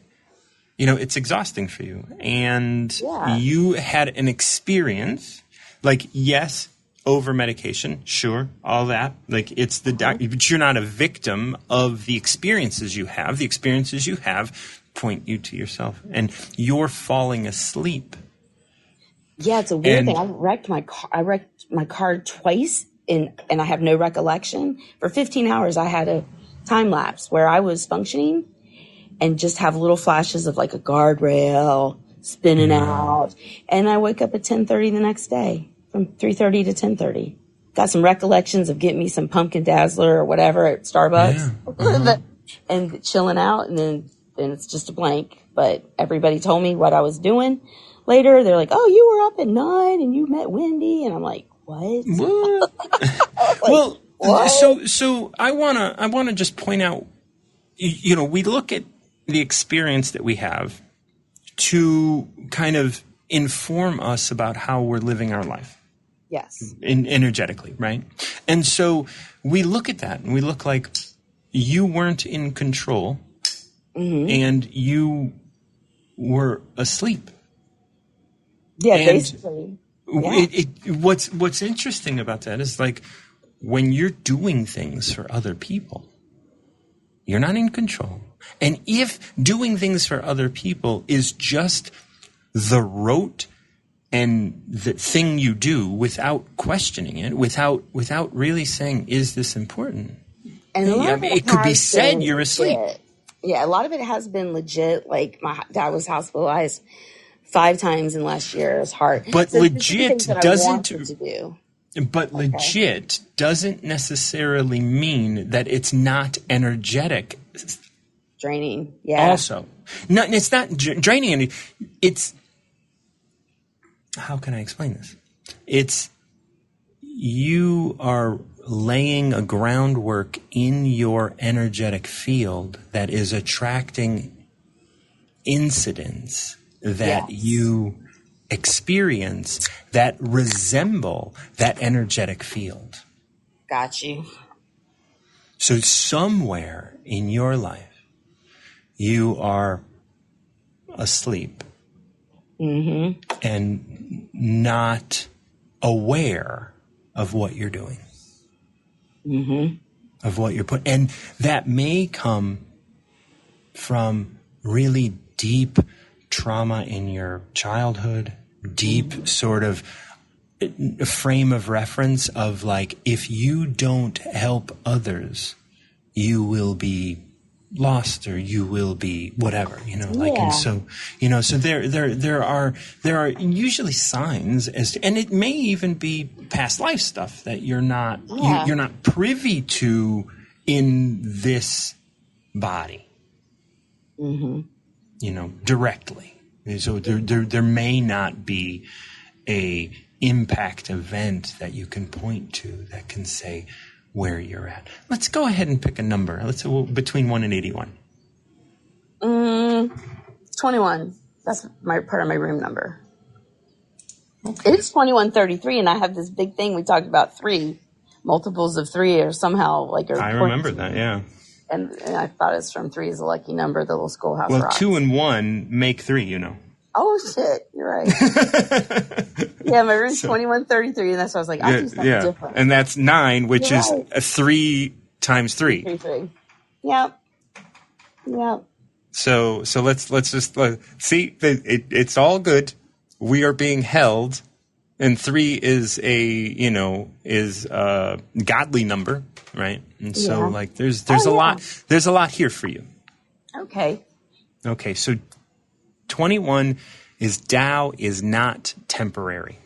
it's exhausting for you, and you had an experience, like, yes. Over medication, sure, all that. Like, it's but you're not a victim of the experiences you have. The experiences you have point you to yourself, and you're falling asleep. Yeah, it's a weird thing. I wrecked my car twice, and I have no recollection. For 15 hours, I had a time lapse where I was functioning and just have little flashes of like a guardrail spinning out, and I wake up at 10:30 the next day. From 3:30 to 10:30. Got some recollections of getting me some pumpkin dazzler or whatever at Starbucks and chilling out, and then it's just a blank. But everybody told me what I was doing later. They're like, oh, you were up at 9 and you met Wendy. And I'm like, what? What? So I wanna just point out, we look at the experience that we have to kind of inform us about how we're living our life. Yes. Energetically, right? And so we look at that and we look like you weren't in control, and you were asleep. Yeah, and basically. Yeah. What's interesting about that is like when you're doing things for other people, you're not in control. And if doing things for other people is just the rote and the thing you do without questioning it, without really saying, is this important? And it could be said you're asleep. Yeah, a lot of it has been legit. Like my dad was hospitalized 5 times in last year. It was hard. But legit doesn't doesn't necessarily mean that it's not energetic. Draining. Yeah. Also, no, it's not draining. It's, how can I explain this? It's, you are laying a groundwork in your energetic field that is attracting incidents that you experience that resemble that energetic field. Got you. So somewhere in your life, you are asleep and not aware of what you're doing, of what you're putting. And that may come from really deep trauma in your childhood, deep sort of frame of reference of like, if you don't help others, you will be lost, or you will be whatever, and so, so there are usually signs and it may even be past life stuff that you're not privy to in this body, directly. So there may not be a impact event that you can point to that can say where you're at. Let's go ahead and pick a number. Let's say between 1 and 81. 21. That's part of my room number. Okay. It's 2133, and I have this big thing we talked about 3. Multiples of 3 are somehow like... I remember that, yeah. And I thought it's from 3 is a lucky number, the little schoolhouse Well, rocks. 2 and 1 make 3, Oh, shit. You're right. Yeah, my room's 2133, and that's why I was like, I do something different. And that's 9, which is 3 times 3. 3. Yep. So let's just see. It's all good. We are being held, and 3 is a godly number, right? And so there's a lot here for you. Okay. So 21 is Tao is not temporary.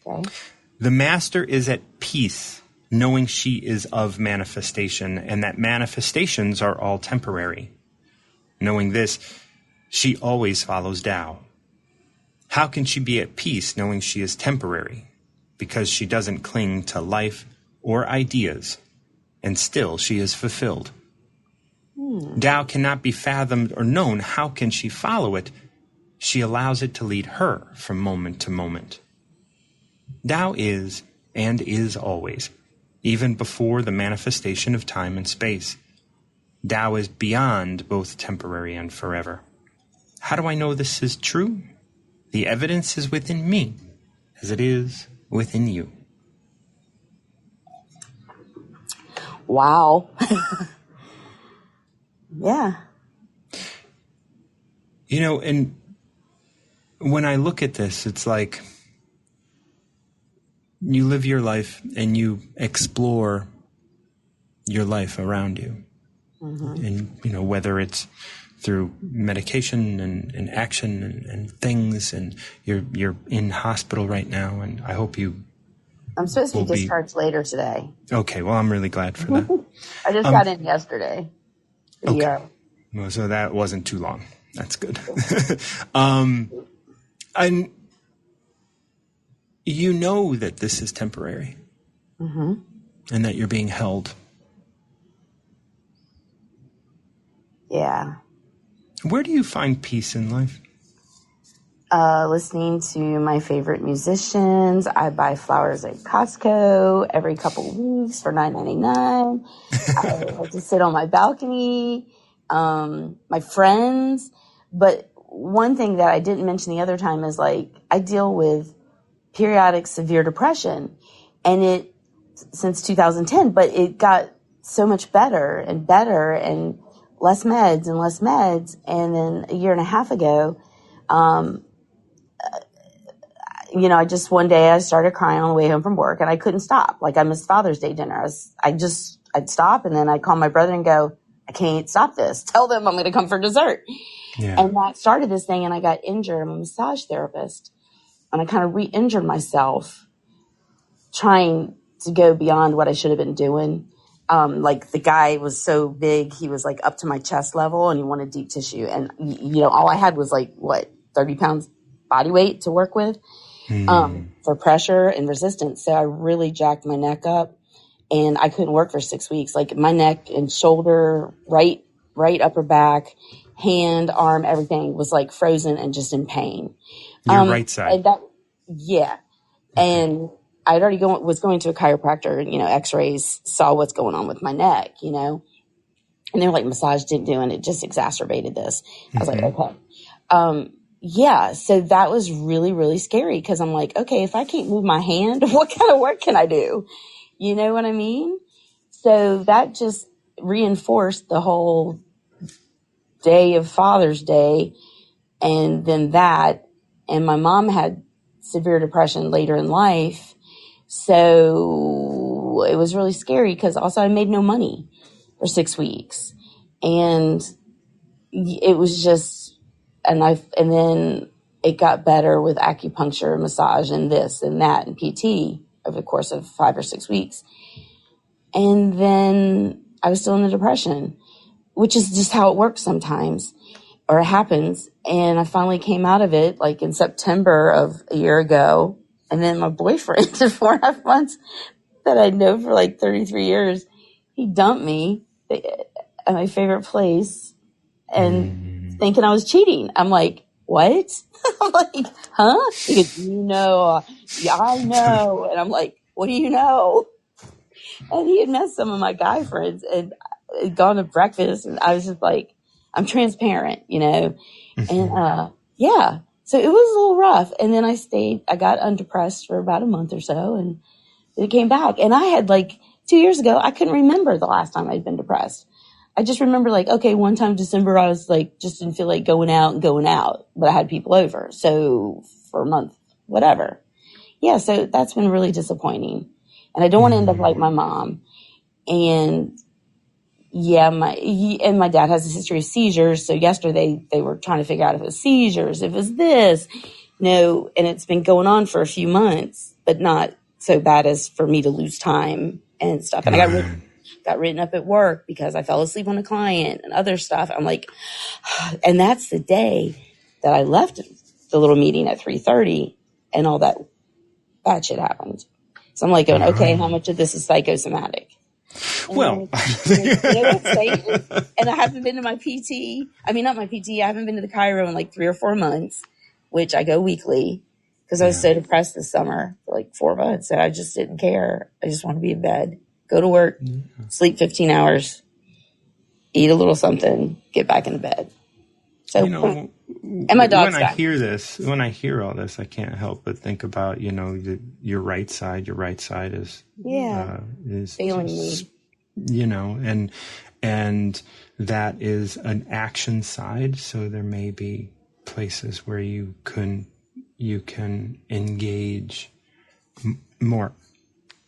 Okay. The master is at peace, knowing she is of manifestation, and that manifestations are all temporary. Knowing this, she always follows Tao. How can she be at peace knowing she is temporary? Because she doesn't cling to life or ideas, and still she is fulfilled. Tao cannot be fathomed or known. How can she follow it? She allows it to lead her from moment to moment. Tao is and is always, even before the manifestation of time and space. Tao is beyond both temporary and forever. How do I know this is true? The evidence is within me, as it is within you. Wow. Yeah. And when I look at this, it's like you live your life and you explore your life around you. And, whether it's through medication and action and things, and you're in hospital right now, and I hope you... I'm supposed to be discharged later today. Okay, well, I'm really glad for that. I just got in yesterday. Okay. Yeah. Well, so that wasn't too long. That's good. And you know that this is temporary. And that you're being held. Yeah. Where do you find peace in life? Listening to my favorite musicians. I buy flowers at Costco every couple of weeks for $9.99. I like to sit on my balcony. My friends. But one thing that I didn't mention the other time is I deal with periodic severe depression, and since 2010, but it got so much better and less meds and less meds. And then a year and a half ago, I just one day I started crying on the way home from work, and I couldn't stop. I missed Father's Day dinner. I'd stop, and then I'd call my brother and go, I can't stop this. Tell them I'm going to come for dessert. Yeah. And that started this thing, and I got injured. I'm a massage therapist, and I kind of re-injured myself trying to go beyond what I should have been doing. The guy was so big, he was up to my chest level, and he wanted deep tissue. And, all I had was 30 pounds body weight to work with, for pressure and resistance. So I really jacked my neck up, and I couldn't work for 6 weeks. My neck and shoulder, right upper back, hand, arm, everything was frozen and just in pain. Your right side. Yeah. And I'd already was going to a chiropractor, x-rays, saw what's going on with my neck, and they're massage didn't do, and it just exacerbated this. I was okay. Yeah. So that was really, really scary, because I'm okay, if I can't move my hand, what kind of work can I do? You know what I mean? So that just reinforced the whole day of Father's Day. And then and my mom had severe depression later in life. So it was really scary, because also I made no money for 6 weeks, and it was just, and then it got better with acupuncture, massage, and this and that, and PT over the course of 5 or 6 weeks. And then I was still in the depression, which is just how it works sometimes, or it happens. And I finally came out of it like in September of a year ago. And then my boyfriend, 4.5 months that I'd known for like 33 years, he dumped me at my favorite place and thinking I was cheating. I'm like, what? I'm like, huh? He goes, yeah, I know. And I'm like, what do you know? And he had met some of my guy friends and had gone to breakfast. And I was just like, I'm transparent, And, yeah. So it was a little rough. And then I got undepressed for about a month or so and it came back. And I had 2 years ago, I couldn't remember the last time I'd been depressed. I just remember okay, one time December, I was just didn't feel like going out, but I had people over. So for a month, whatever. Yeah. So that's been really disappointing. And I don't want to end up like my mom. And yeah, my dad has a history of seizures. So yesterday they were trying to figure out if it was seizures, if it was this, and it's been going on for a few months, but not so bad as for me to lose time and stuff. And I got written up at work because I fell asleep on a client and other stuff. I'm like, and that's the day that I left the little meeting at 3:30 and all that bad shit happened. So I'm like going, okay, how much of this is psychosomatic? And and I haven't been to my PT. I mean, not my PT. I haven't been to the chiro in 3 or 4 months, which I go weekly because I was so depressed this summer for 4 months that I just didn't care. I just want to be in bed, go to work, sleep 15 hours, eat a little something, get back into bed. So, and my dog's when I hear all this, I can't help but think about, your right side. Your right side is failing me. And that is an action side. So there may be places where you can engage more.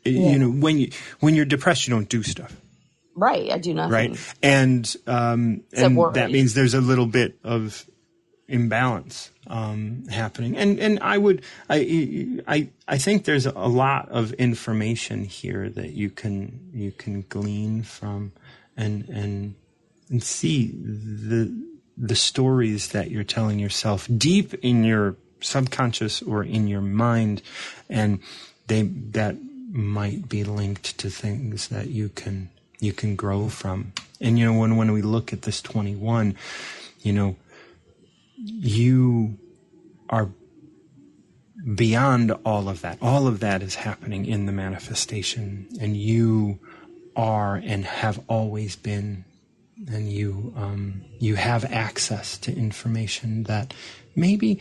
Yeah. When you're depressed, you don't do stuff. Right, I do nothing. Right, and that means there's a little bit of imbalance happening. And I think there's a lot of information here that you can glean from and see the stories that you're telling yourself deep in your subconscious or in your mind, and that might be linked to things that you can grow from. And, when we look at this 21, you are beyond all of that. All of that is happening in the manifestation, and you are and have always been, and you have access to information that maybe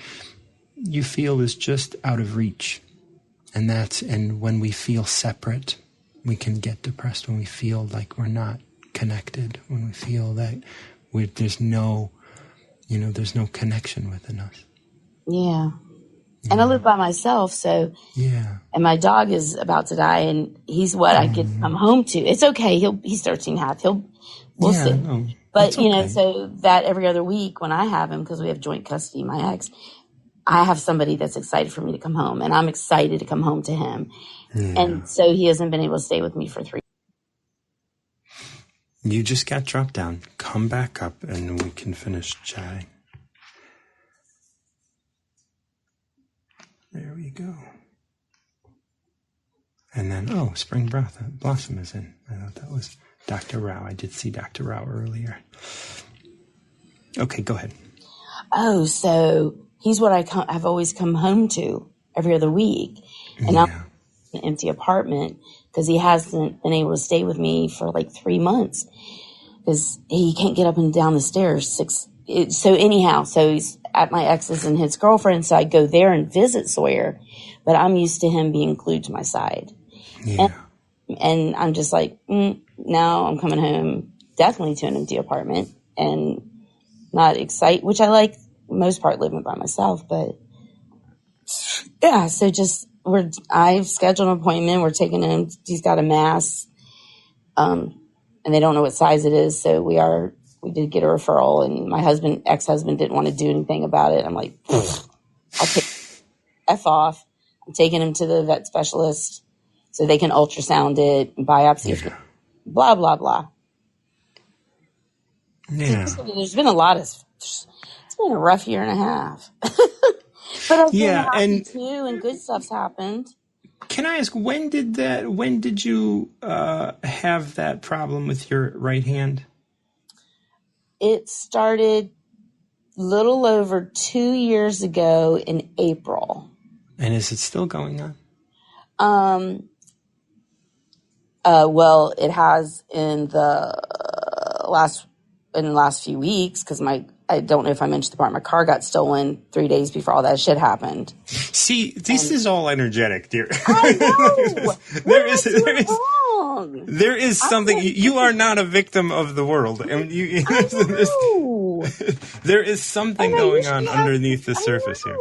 you feel is just out of reach. And when we feel separate, we can get depressed. When we feel like we're not connected, when we feel that there's no connection within us. Yeah. And I live by myself, so and my dog is about to die, and he's what I could come home to. It's okay. He's 13.5. We'll see. No, but okay. So that every other week when I have him, because we have joint custody, my ex, I have somebody that's excited for me to come home, and I'm excited to come home to him. Yeah. And so he hasn't been able to stay with me for 3 years. You just got dropped down. Come back up and we can finish chatting. There we go. And then, Spring Blossom is in. I thought that was Dr. Rao. I did see Dr. Rao earlier. Okay, go ahead. Oh, so he's what I've always come home to every other week. And I'm in an empty apartment because he hasn't been able to stay with me for 3 months because he can't get up and down the stairs. So he's at my ex's and his girlfriend, so I go there and visit Sawyer, but I'm used to him being glued to my side. Yeah. And I'm just now I'm coming home definitely to an empty apartment and not excited, which I like most part living by myself, but yeah, so I've scheduled an appointment. We're taking him, he's got a mass, and they don't know what size it is. So we did get a referral, and my ex-husband didn't want to do anything about it. I'm like, I'll take F off. I'm taking him to the vet specialist so they can ultrasound it, biopsy, blah, blah, blah. Yeah. There's been it's been a rough year and a half. But I've been happy too, and good stuff's happened. Can I ask, when did you have that problem with your right hand? It started little over 2 years ago in April. And is it still going on? Well, it has in the last few weeks, because I don't know if I mentioned the part, my car got stolen 3 days before all that shit happened. See, this is all energetic, dear. I know. There is something. You are not a victim of the world, and there is something going on underneath the surface here.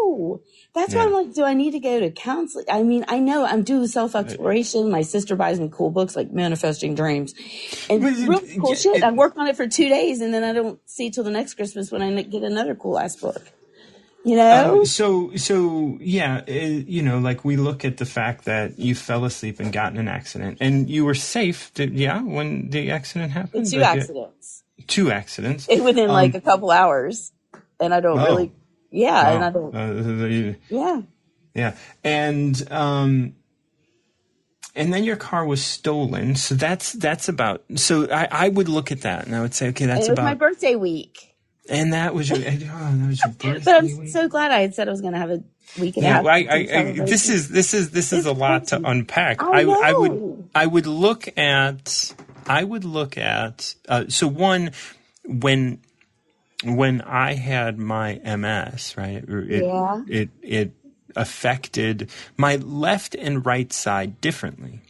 That's why I'm like, do I need to go to counseling? I mean, I know I'm doing self-exploration. My sister buys me cool books like Manifesting Dreams. And real cool shit. I work on it for 2 days, and then I don't see till the next Christmas when I get another cool-ass book. You know? Like we look at the fact that you fell asleep and got in an accident. And you were safe, when the accident happened? Two accidents. 2 accidents. Within like a couple hours. And I don't really... Yeah, and I don't. Yeah, and then your car was stolen. So that's about. So I would look at that and I would say, okay, that's about my birthday week. And that was your birthday. But I'm so glad I had said I was going to have a week and a half. This is a lot to unpack. I would look at. So one when I had my MS, right, it affected my left and right side differently.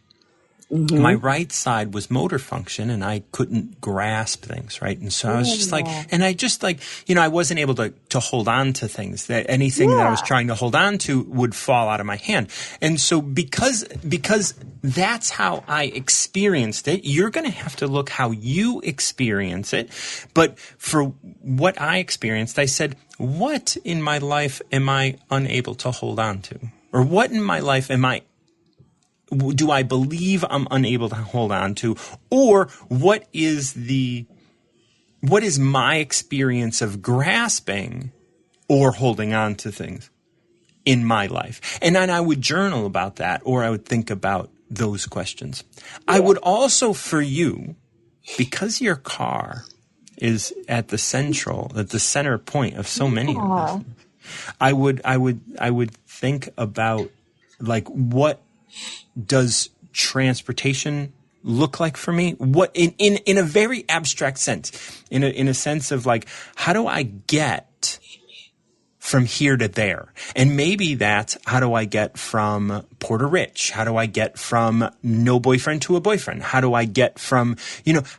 Mm-hmm. My right side was motor function, and I couldn't grasp things, right? And so I was just like, and I just like, I wasn't able to hold on to things. That anything that I was trying to hold on to would fall out of my hand. And so because that's how I experienced it, you're going to have to look how you experience it. But for what I experienced, I said, what in my life am I unable to hold on to? Or what in my life do I believe I'm unable to hold on to? Or what is my experience of grasping or holding on to things in my life? And then I would journal about that, or I would think about those questions. Yeah. I would also, for you, because your car is at the center point of so many of this, I would think about, like, what does transportation look like for me? What in a very abstract sense, in a sense of like, how do I get from here to there? And maybe that's, how do I get from poor to rich? How do I get from no boyfriend to a boyfriend? How do I get from,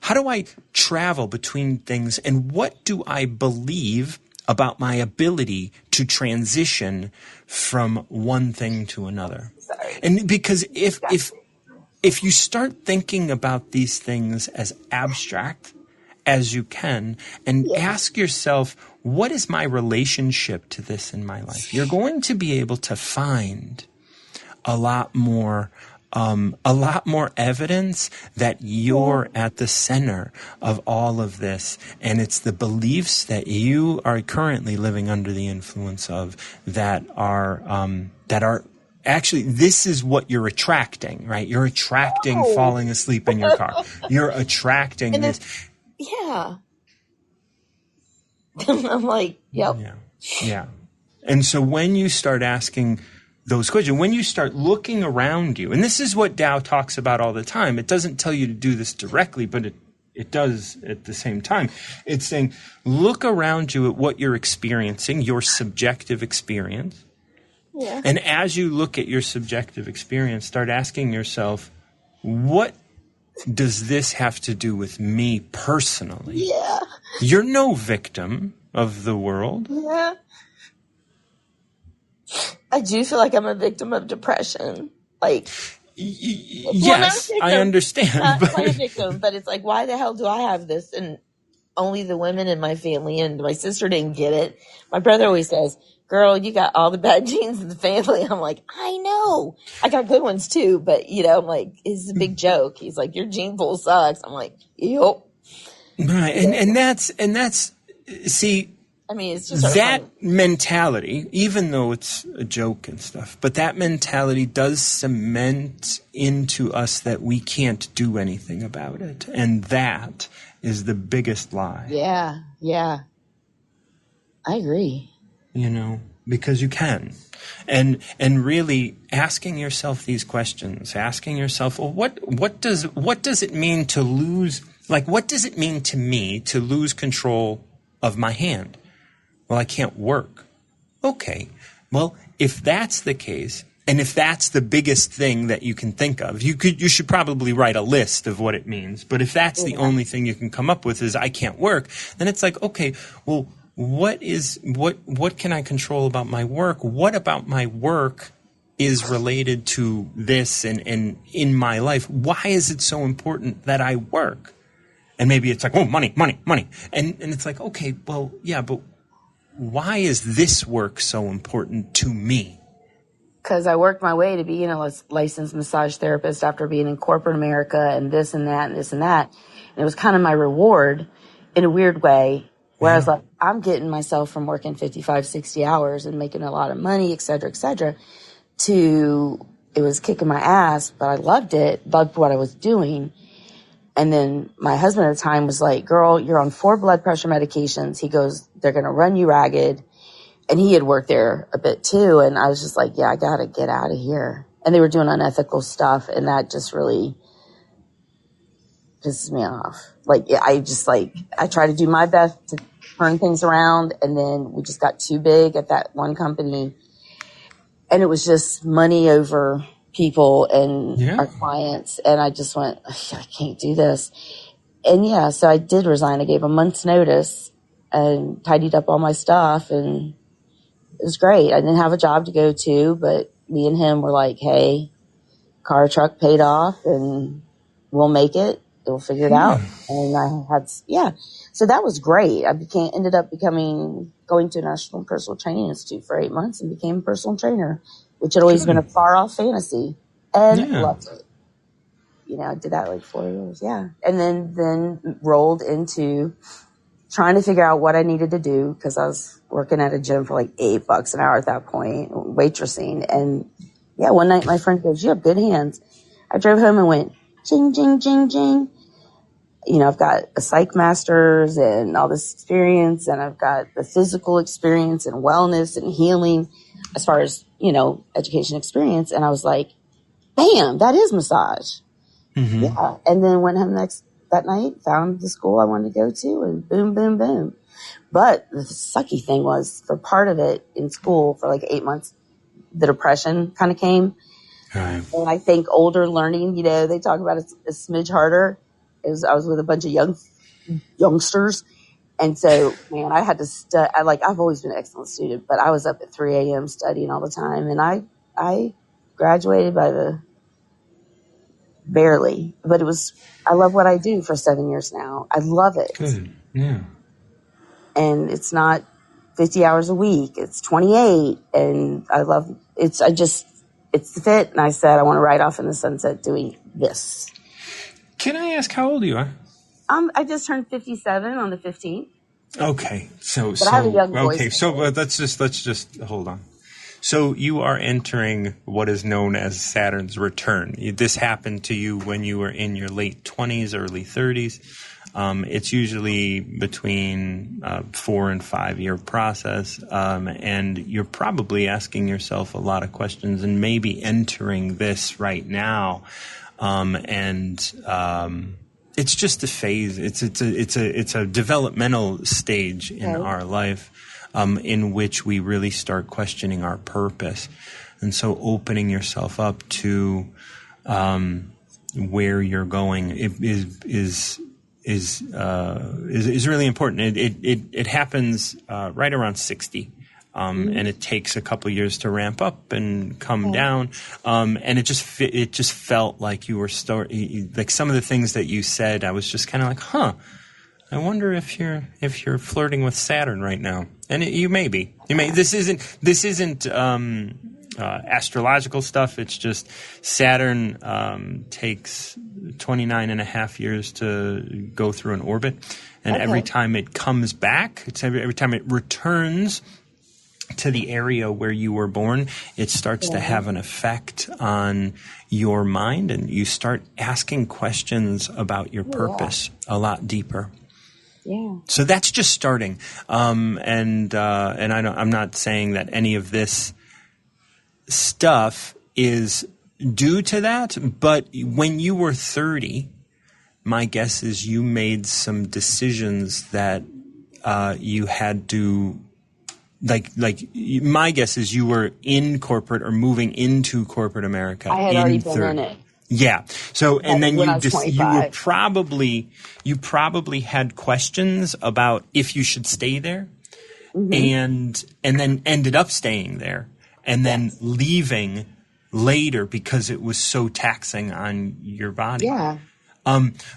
how do I travel between things? And what do I believe about my ability to transition from one thing to another? And because if you start thinking about these things as abstract as you can, and ask yourself, what is my relationship to this in my life? You're going to be able to find a lot more evidence that you're at the center of all of this, and it's the beliefs that you are currently living under the influence of that are actually, this is what you're attracting, right? You're attracting falling asleep in your car. You're attracting this. Yeah. I'm like, yep. Yeah. And so when you start asking those questions, when you start looking around you, and this is what Tao talks about all the time. It doesn't tell you to do this directly, but it does at the same time. It's saying, look around you at what you're experiencing, your subjective experience. Yeah. And as you look at your subjective experience, start asking yourself, what does this have to do with me personally? Yeah. You're no victim of the world. Yeah. I do feel like I'm a victim of depression. Like, yes, I understand. Not a victim, but it's like, why the hell do I have this? And only the women in my family, and my sister didn't get it. My brother always says, girl, you got all the bad genes in the family. I'm like, I know. I got good ones too, but I'm like, it's a big joke. He's like, your gene pool sucks. I'm like, yep. Right, and that's see. I mean, it's just that mentality, even though it's a joke and stuff, but that mentality does cement into us that we can't do anything about it. And that is the biggest lie. Yeah. I agree. Because you can. And really asking yourself these questions, asking yourself, well, what does it mean to lose, like, what does it mean to me to lose control of my hand? Well, I can't work. Okay. Well, if that's the case, and if that's the biggest thing that you can think of, you should probably write a list of what it means. But if that's the only thing you can come up with is I can't work, then it's like, okay, well, what can I control about my work? What about my work is related to this and in my life? Why is it so important that I work? And maybe it's like, oh, money. And it's like, okay, well, yeah, but why is this work so important to me? Because I worked my way to being a licensed massage therapist after being in corporate America and this and that and this and that. And it was kind of my reward in a weird way, where I was like, I'm getting myself from working 55, 60 hours and making a lot of money, et cetera, to it was kicking my ass, but I loved it, loved what I was doing. And then my husband at the time was like, girl, you're on 4 blood pressure medications. He goes, they're going to run you ragged. And he had worked there a bit too. And I was just like, yeah, I got to get out of here. And they were doing unethical stuff. And that just really pisses me off. Like, I try to do my best to turn things around. And then we just got too big at that one company. And it was just money over people and our clients. And I just went, I can't do this. And so I did resign. I gave a month's notice and tidied up all my stuff, and it was great. I didn't have a job to go to, but me and him were like, hey, car, truck paid off, and we'll make it. We'll figure it out. And I had, so that was great. I ended up going to National Personal Training Institute for 8 months and became a personal trainer, which had always been a far off fantasy, and loved it. I did that like 4 years. Yeah. And then rolled into trying to figure out what I needed to do, because I was working at a gym for like $8 an hour at that point, waitressing. And one night my friend goes, you have good hands. I drove home and went, ching, ching, ching, ching. I've got a psych master's and all this experience, and I've got the physical experience and wellness and healing as far as, education experience. And I was like, bam, that is massage. Mm-hmm. Yeah. And then went home that night, found the school I wanted to go to, and boom, boom, boom. But the sucky thing was, for part of it in school for like 8 months, the depression kind of came. Right. And I think older learning, they talk about it a smidge harder. I was with a bunch of youngsters. And so, man, I had to study. I've always been an excellent student, but I was up at 3 a.m. studying all the time. And I graduated barely, but I love what I do for 7 years now. I love it. Good. Yeah. And it's not 50 hours a week. It's 28. And I love it's the fit. And I said, I want to ride off in the sunset doing this. Can I ask how old you are? I just turned 57 on the 15th. Okay. But I have a young voice. Okay. So let's just hold on. So you are entering what is known as Saturn's return. This happened to you when you were in your late 20s, early 30s. It's usually between 4 and 5 year process. And you're probably asking yourself a lot of questions and maybe entering this right now. It's just a phase. It's a developmental stage in our life. In which we really start questioning our purpose. And so opening yourself up to where you're going is really important. It happens right around 60. And it takes a couple years to ramp up and come down. And it just felt like you were like some of the things that you said, I was just kind of like, I wonder if you're flirting with Saturn right now, and you may be. You may. This isn't astrological stuff. It's just Saturn takes 29 and a half years to go through an orbit. And every time it comes back, every time it returns to the area where you were born, it starts to have an effect on your mind, and you start asking questions about your purpose a lot deeper. Yeah. So that's just starting. And I'm not saying that any of this stuff is due to that, but when you were 30, my guess is you made some decisions that you had to, my guess is you were in corporate or moving into corporate America. I had already been in it. Yeah. So, and then you probably had questions about if you should stay there, and then ended up staying there, and then leaving later because it was so taxing on your body. Yeah.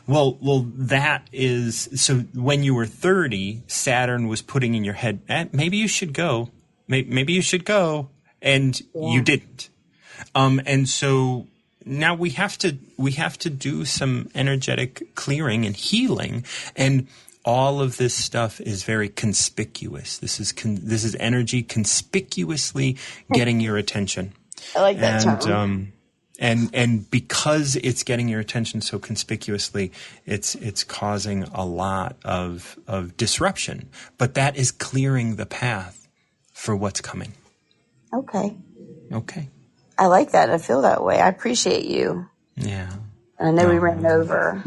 Well, that is, so when you were 30, Saturn was putting in your head, maybe you should go, maybe you should go, and you didn't. And so now we have to do some energetic clearing and healing, and all of this stuff is very conspicuous. This is energy conspicuously getting your attention. I like that term. And because it's getting your attention so conspicuously, it's causing a lot of disruption. But that is clearing the path for what's coming. Okay. I like that. I feel that way. I appreciate you. Yeah. I know we ran over.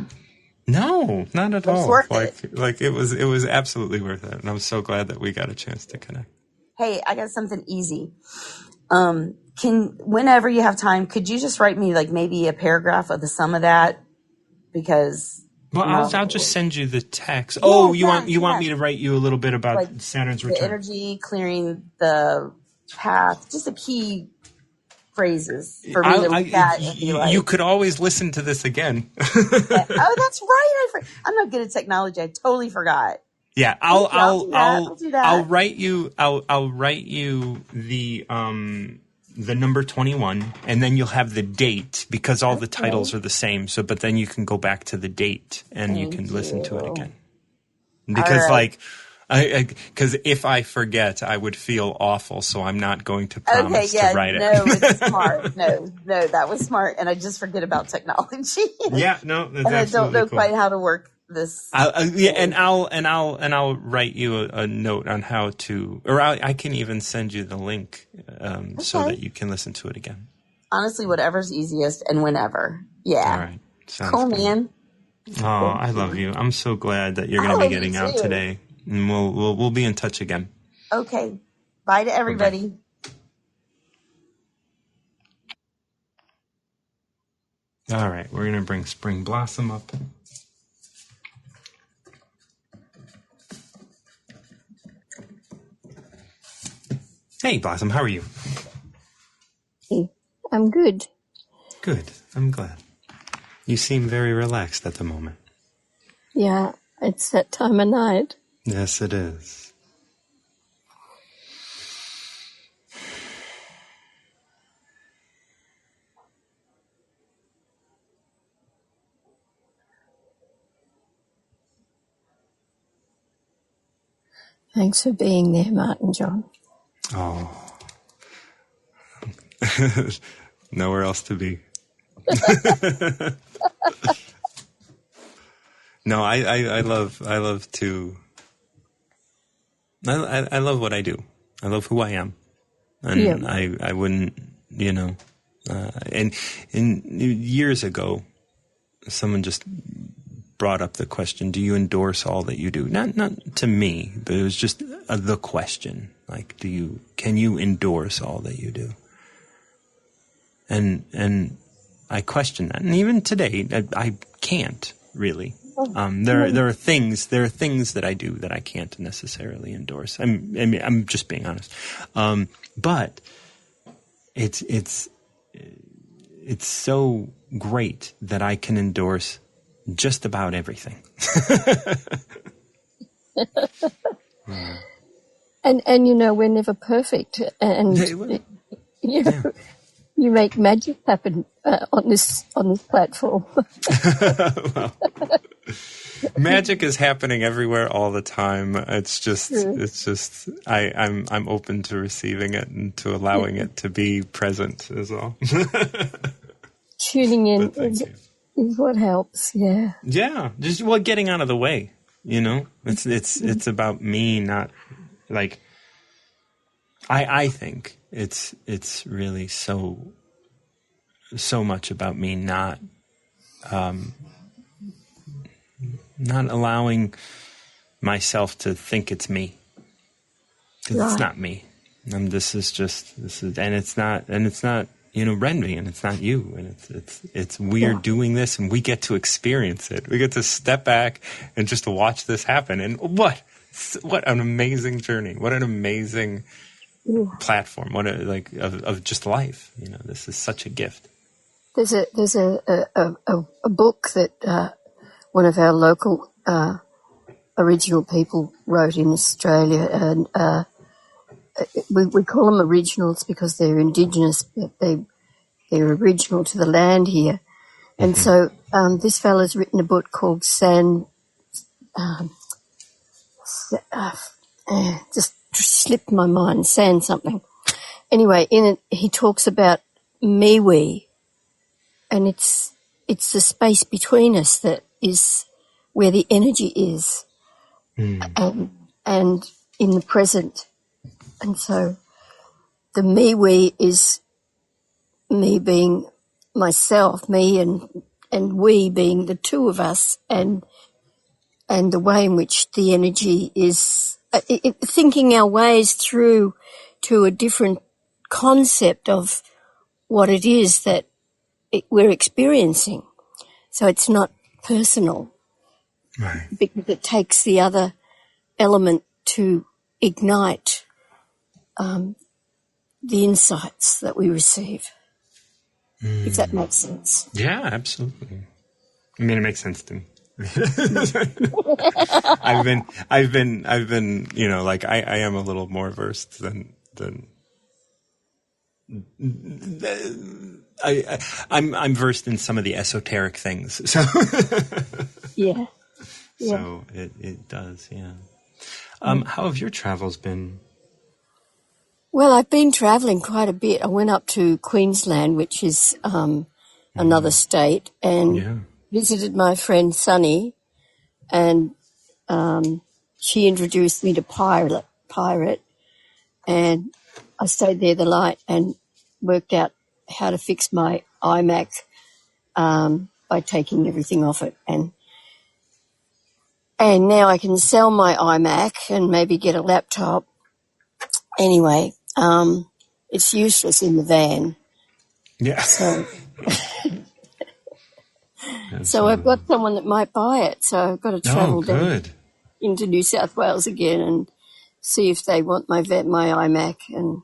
No, not at all. Worth it. Like it was absolutely worth it. And I'm so glad that we got a chance to connect. Hey, I got something easy. Whenever you have time, could you just write me like maybe a paragraph of the sum of that? Because I'll just send you the text. You want me to write you a little bit about like Saturn's return? The energy, clearing the path, just the key phrases for me to look at and be like. You could always listen to this again. Oh, that's right. I'm not good at technology. I totally forgot. Yeah, I'll do that. I'll write you the number 21, and then you'll have the date, because all the titles are the same. So, but then you can go back to the date and you can listen to it again. Because because if I forget, I would feel awful. So I'm not going to promise to write it. No, it's smart. No, that was smart. And I just forget about technology. Yeah, no, that's and I don't know cool. quite how to work this. I'll write you a note on how to, or I can even send you the link so that you can listen to it again. Honestly, whatever's easiest and whenever. Yeah. All right. Sounds cool, good. Man. Oh, I love you. I'm so glad that you're going to be getting out today, and we'll be in touch again. Okay. Bye to everybody. Bye-bye. All right, we're going to bring Spring Blossom up. Hey, Blossom, how are you? Hey, I'm good. Good. I'm glad. You seem very relaxed at the moment. Yeah, it's that time of night. Yes, it is. Thanks for being there, Martin John. Oh. Nowhere else to be. No, I love what I do. I love who I am. And I wouldn't, and years ago, someone just brought up the question, do you endorse all that you do? Not to me, but it was just the question. Like, can you endorse all that you do? And I question that. And even today, I can't really. There are things that I do that I can't necessarily endorse. I'm just being honest. But it's so great that I can endorse just about everything. And we're never perfect, and You you make magic happen on this platform. Well, magic is happening everywhere all the time. I'm open to receiving it and to allowing it to be present as well. Tuning in is what helps. Yeah. Yeah, just getting out of the way. It's about me, not like. I think it's really so much about me not allowing myself to think it's me, because it's not me. And it's not Renby, and it's not you, and it's we are doing this, and we get to experience it. We get to step back and just to watch this happen. And what an amazing journey! What an amazing platform! Of just life. This is such a gift. There's a book that one of our local original people wrote in Australia, and we call them originals because they're indigenous, but they're original to the land here. And so this fella's written a book called just slipped my mind, Sand something. Anyway, in it he talks about me-we, and it's the space between us that is where the energy is, and in the present. And so the me-we is me being myself, me and we being the two of us, and the way in which the energy is thinking our ways through to a different concept of what it is that we're experiencing. So it's not personal, right? Because it takes the other element to ignite the insights that we receive, if that makes sense. Yeah, absolutely. I mean, it makes sense to me. I've been, I am a little more versed than I'm versed in some of the esoteric things. So yeah. So it does, yeah. How have your travels been? Well, I've been travelling quite a bit. I went up to Queensland, which is another state, and visited my friend Sunny, and she introduced me to Pirate, and I stayed there the night and worked out how to fix my iMac by taking everything off it, and now I can sell my iMac and maybe get a laptop. Anyway, it's useless in the van. Yeah. So I've got someone that might buy it. So I've got to travel down into New South Wales again and see if they want my iMac. And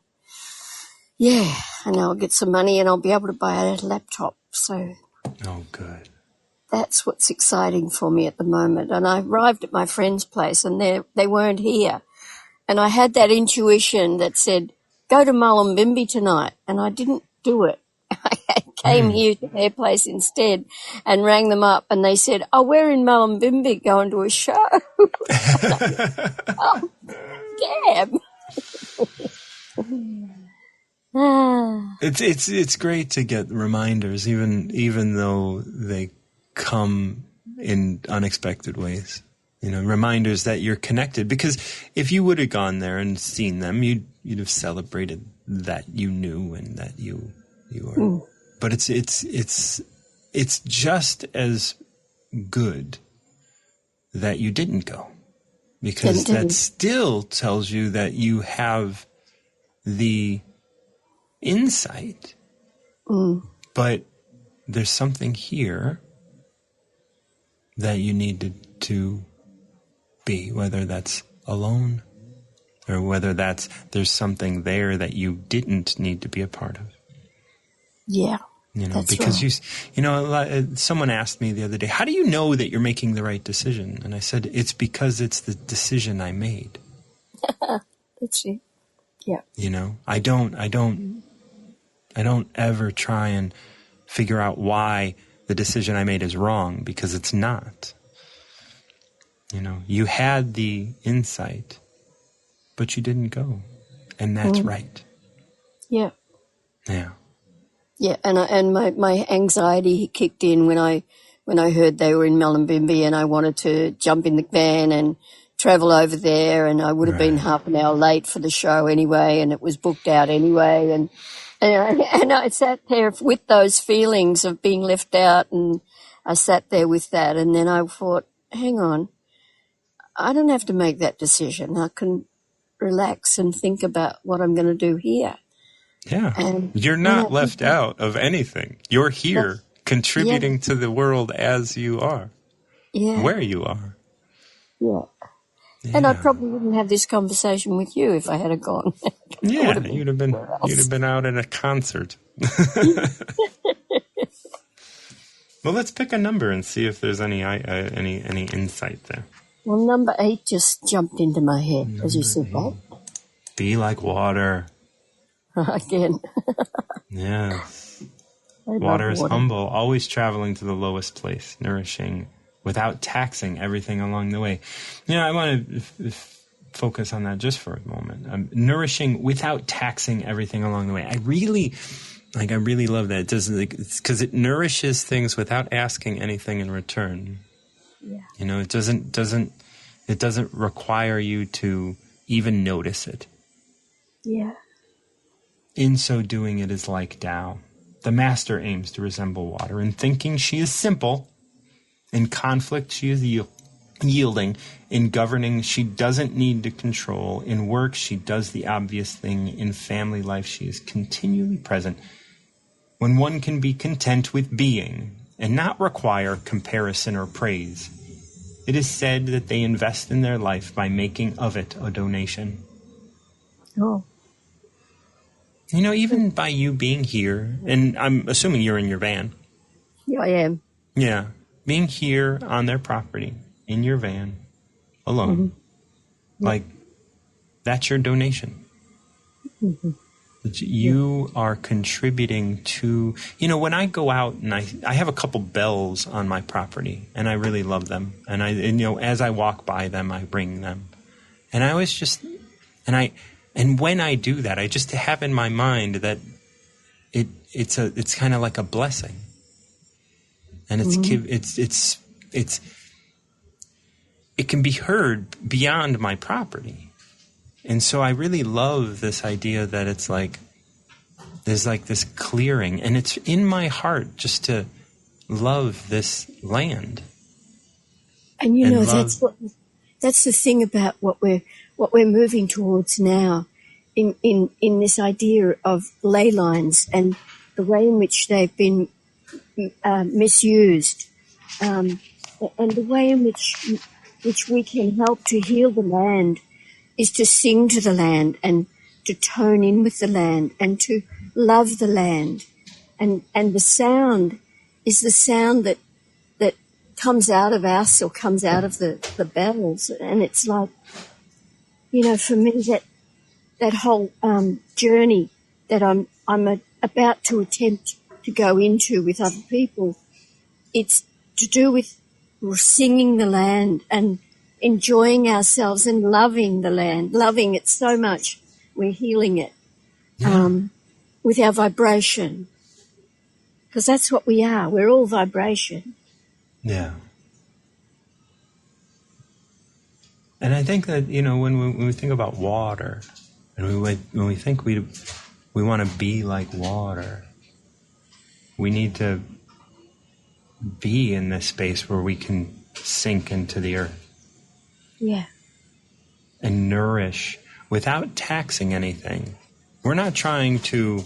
and I'll get some money and I'll be able to buy a laptop. So good. That's what's exciting for me at the moment. And I arrived at my friend's place and they weren't here. And I had that intuition that said, go to Mullumbimby tonight. And I didn't do it. I came here to their place instead and rang them up, and they said, we're in Mullumbimby going to a show. Oh, damn. It's great to get reminders, even though they come in unexpected ways. Reminders that you're connected. Because if you would have gone there and seen them, you'd have celebrated that you knew and that you are. But it's just as good that you didn't go, because that still tells you that you have the insight. But there's something here that you needed to be, whether that's alone or whether there's something there that you didn't need to be a part of. Yeah. Because right. Someone asked me the other day, how do you know that you're making the right decision? And I said, it's because it's the decision I made. That's it. Yeah. I don't I don't ever try and figure out why the decision I made is wrong, because it's not. You know, you had the insight, but you didn't go. And that's right. Yeah. Yeah. Yeah, and my anxiety kicked in when I heard they were in Mullumbimby, and I wanted to jump in the van and travel over there, and I would have been half an hour late for the show anyway, and it was booked out anyway, and I sat there with those feelings of being left out, and I sat there with that, and then I thought, hang on, I don't have to make that decision. I can relax and think about what I'm going to do here. Yeah. And you're not left out of anything. You're here contributing to the world as you are. Yeah. Where you are. Yeah. And I probably wouldn't have this conversation with you if I had gone. Yeah, you'd have been out at a concert. Well, let's pick a number and see if there's any insight there. Well, number 8 just jumped into my head as you said that. Be like water. Again. Yeah. Water is humble, always traveling to the lowest place, nourishing without taxing everything along the way. I want to focus on that just for a moment. Nourishing without taxing everything along the way. I really love that. It's because it nourishes things without asking anything in return. Yeah. It doesn't require you to even notice it. Yeah. In so doing, it is like Tao. The master aims to resemble water. In thinking, she is simple. In conflict, she is yielding. In governing, she doesn't need to control. In work, she does the obvious thing. In family life, she is continually present. When one can be content with being and not require comparison or praise, it is said that they invest in their life by making of it a donation. Oh. Even by you being here, and I'm assuming you're in your van. Yeah, I am. Yeah. Being here on their property, in your van, alone. Mm-hmm. That's your donation. Mm-hmm. You are contributing to, when I go out and I have a couple bells on my property, and I really love them. And as I walk by them, I ring them. And I always and when I do that, I just have in my mind that it's kind of like a blessing, and it can be heard beyond my property, and so I really love this idea that it's like there's like this clearing, and it's in my heart just to love this land. And that's the thing about what we're moving towards now in this idea of ley lines and the way in which they've been misused, and the way in which we can help to heal the land is to sing to the land and to tone in with the land and to love the land. And the sound is the sound that comes out of us or comes out of the bells. And it's like, for me, that whole journey that I'm about to attempt to go into with other people, it's to do with singing the land and enjoying ourselves and loving the land, loving it so much. We're healing it with our vibration, because that's what we are. We're all vibration. Yeah. And I think that, when we think about water, and when we think we want to be like water, we need to be in this space where we can sink into the earth. Yeah. And nourish without taxing anything. We're not trying to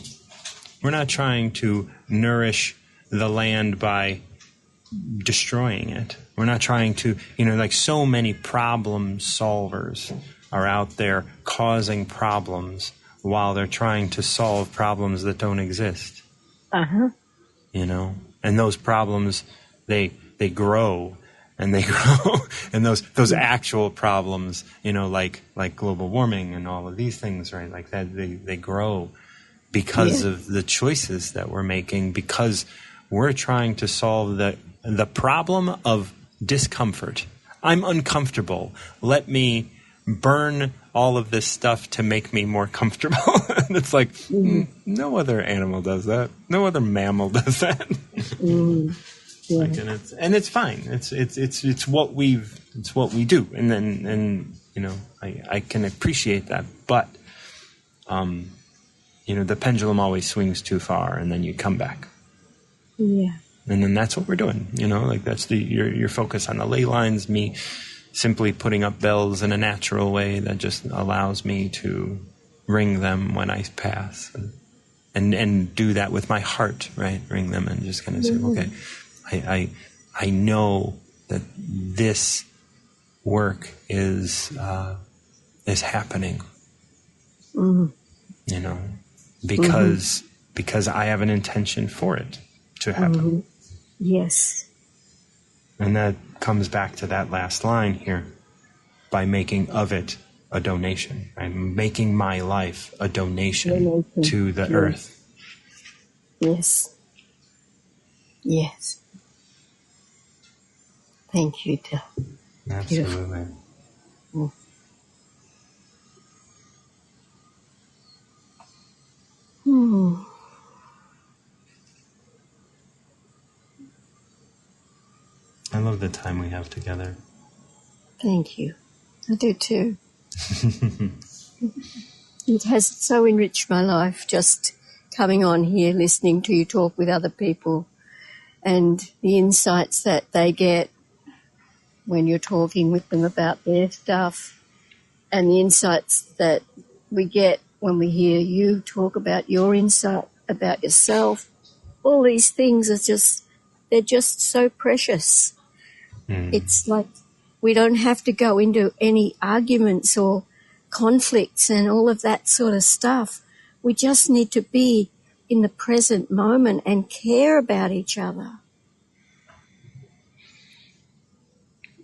nourish the land by destroying it. We're not trying to, like so many problem solvers are out there causing problems while they're trying to solve problems that don't exist. Uh-huh. And those problems, they grow and they grow. And those actual problems, like global warming and all of these things, right? Like that, they grow. because of the choices that we're making, because we're trying to solve the problem of discomfort. I'm uncomfortable. Let me burn all of this stuff to make me more comfortable. And it's like, no other animal does that. No other mammal does that. Yeah. Like, and it's fine. It's what we do. And then I can appreciate that. But the pendulum always swings too far, and then you come back. Yeah. And then that's what we're doing. Like that's your focus on the ley lines, me simply putting up bells in a natural way that just allows me to ring them when I pass, and do that with my heart, right? Ring them and just kind of say, okay, I know that this work is happening, because I have an intention for it to happen. Yes. And that comes back to that last line here, by making of it a donation. I'm making my life a donation to the earth. Yes. Yes. Thank you, Del. Absolutely. I love the time we have together. Thank you. I do too. It has so enriched my life, just coming on here, listening to you talk with other people, and the insights that they get when you're talking with them about their stuff, and the insights that we get when we hear you talk about your insight about yourself. All these things they're just so precious. It's like we don't have to go into any arguments or conflicts and all of that sort of stuff. We just need to be in the present moment and care about each other.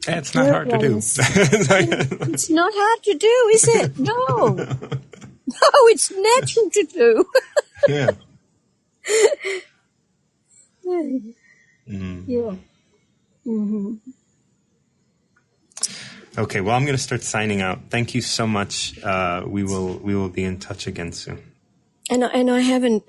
It's not hard to do. It's not hard to do, is it? No. No, it's natural to do. Yeah. Yeah. Mm-hmm. Okay, well, I'm going to start signing out. Thank you so much. We will be in touch again soon. And I haven't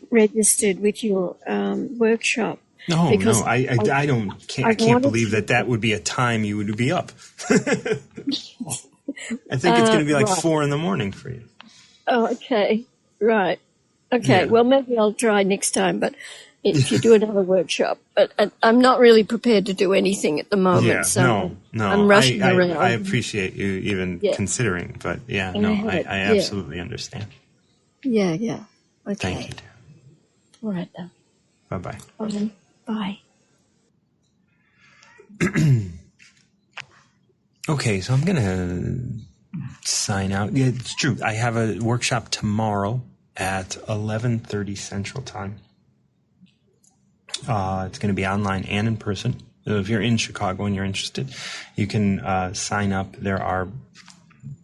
registered with your workshop. No, I can't believe that would be a time you would be up. I think it's going to be like 4 a.m. for you. Oh, okay, right. Okay, well, maybe I'll try next time, but if you do another workshop. But I'm not really prepared to do anything at the moment, so no. I'm rushing around. I appreciate you even considering, but I absolutely understand. Yeah. Okay. Thank you, dear. All right, then. Bye-bye. Bye. Okay, so I'm going to sign out. Yeah, it's true. I have a workshop tomorrow at 11:30 Central Time. It's going to be online and in person. So if you're in Chicago and you're interested, you can sign up. There are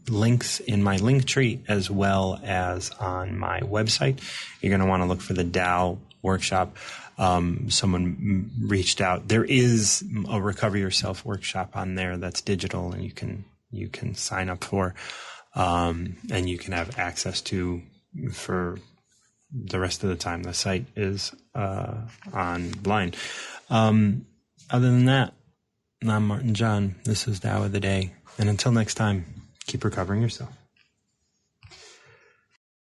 links in my link tree as well as on my website. You're going to want to look for the Tao workshop. Someone reached out. There is a Recover Yourself workshop on there that's digital, and you can sign up for, and you can have access to for the rest of the time. The site is online. Other than that, I'm Martin John. This is Tao of the Day, and until next time, keep recovering yourself.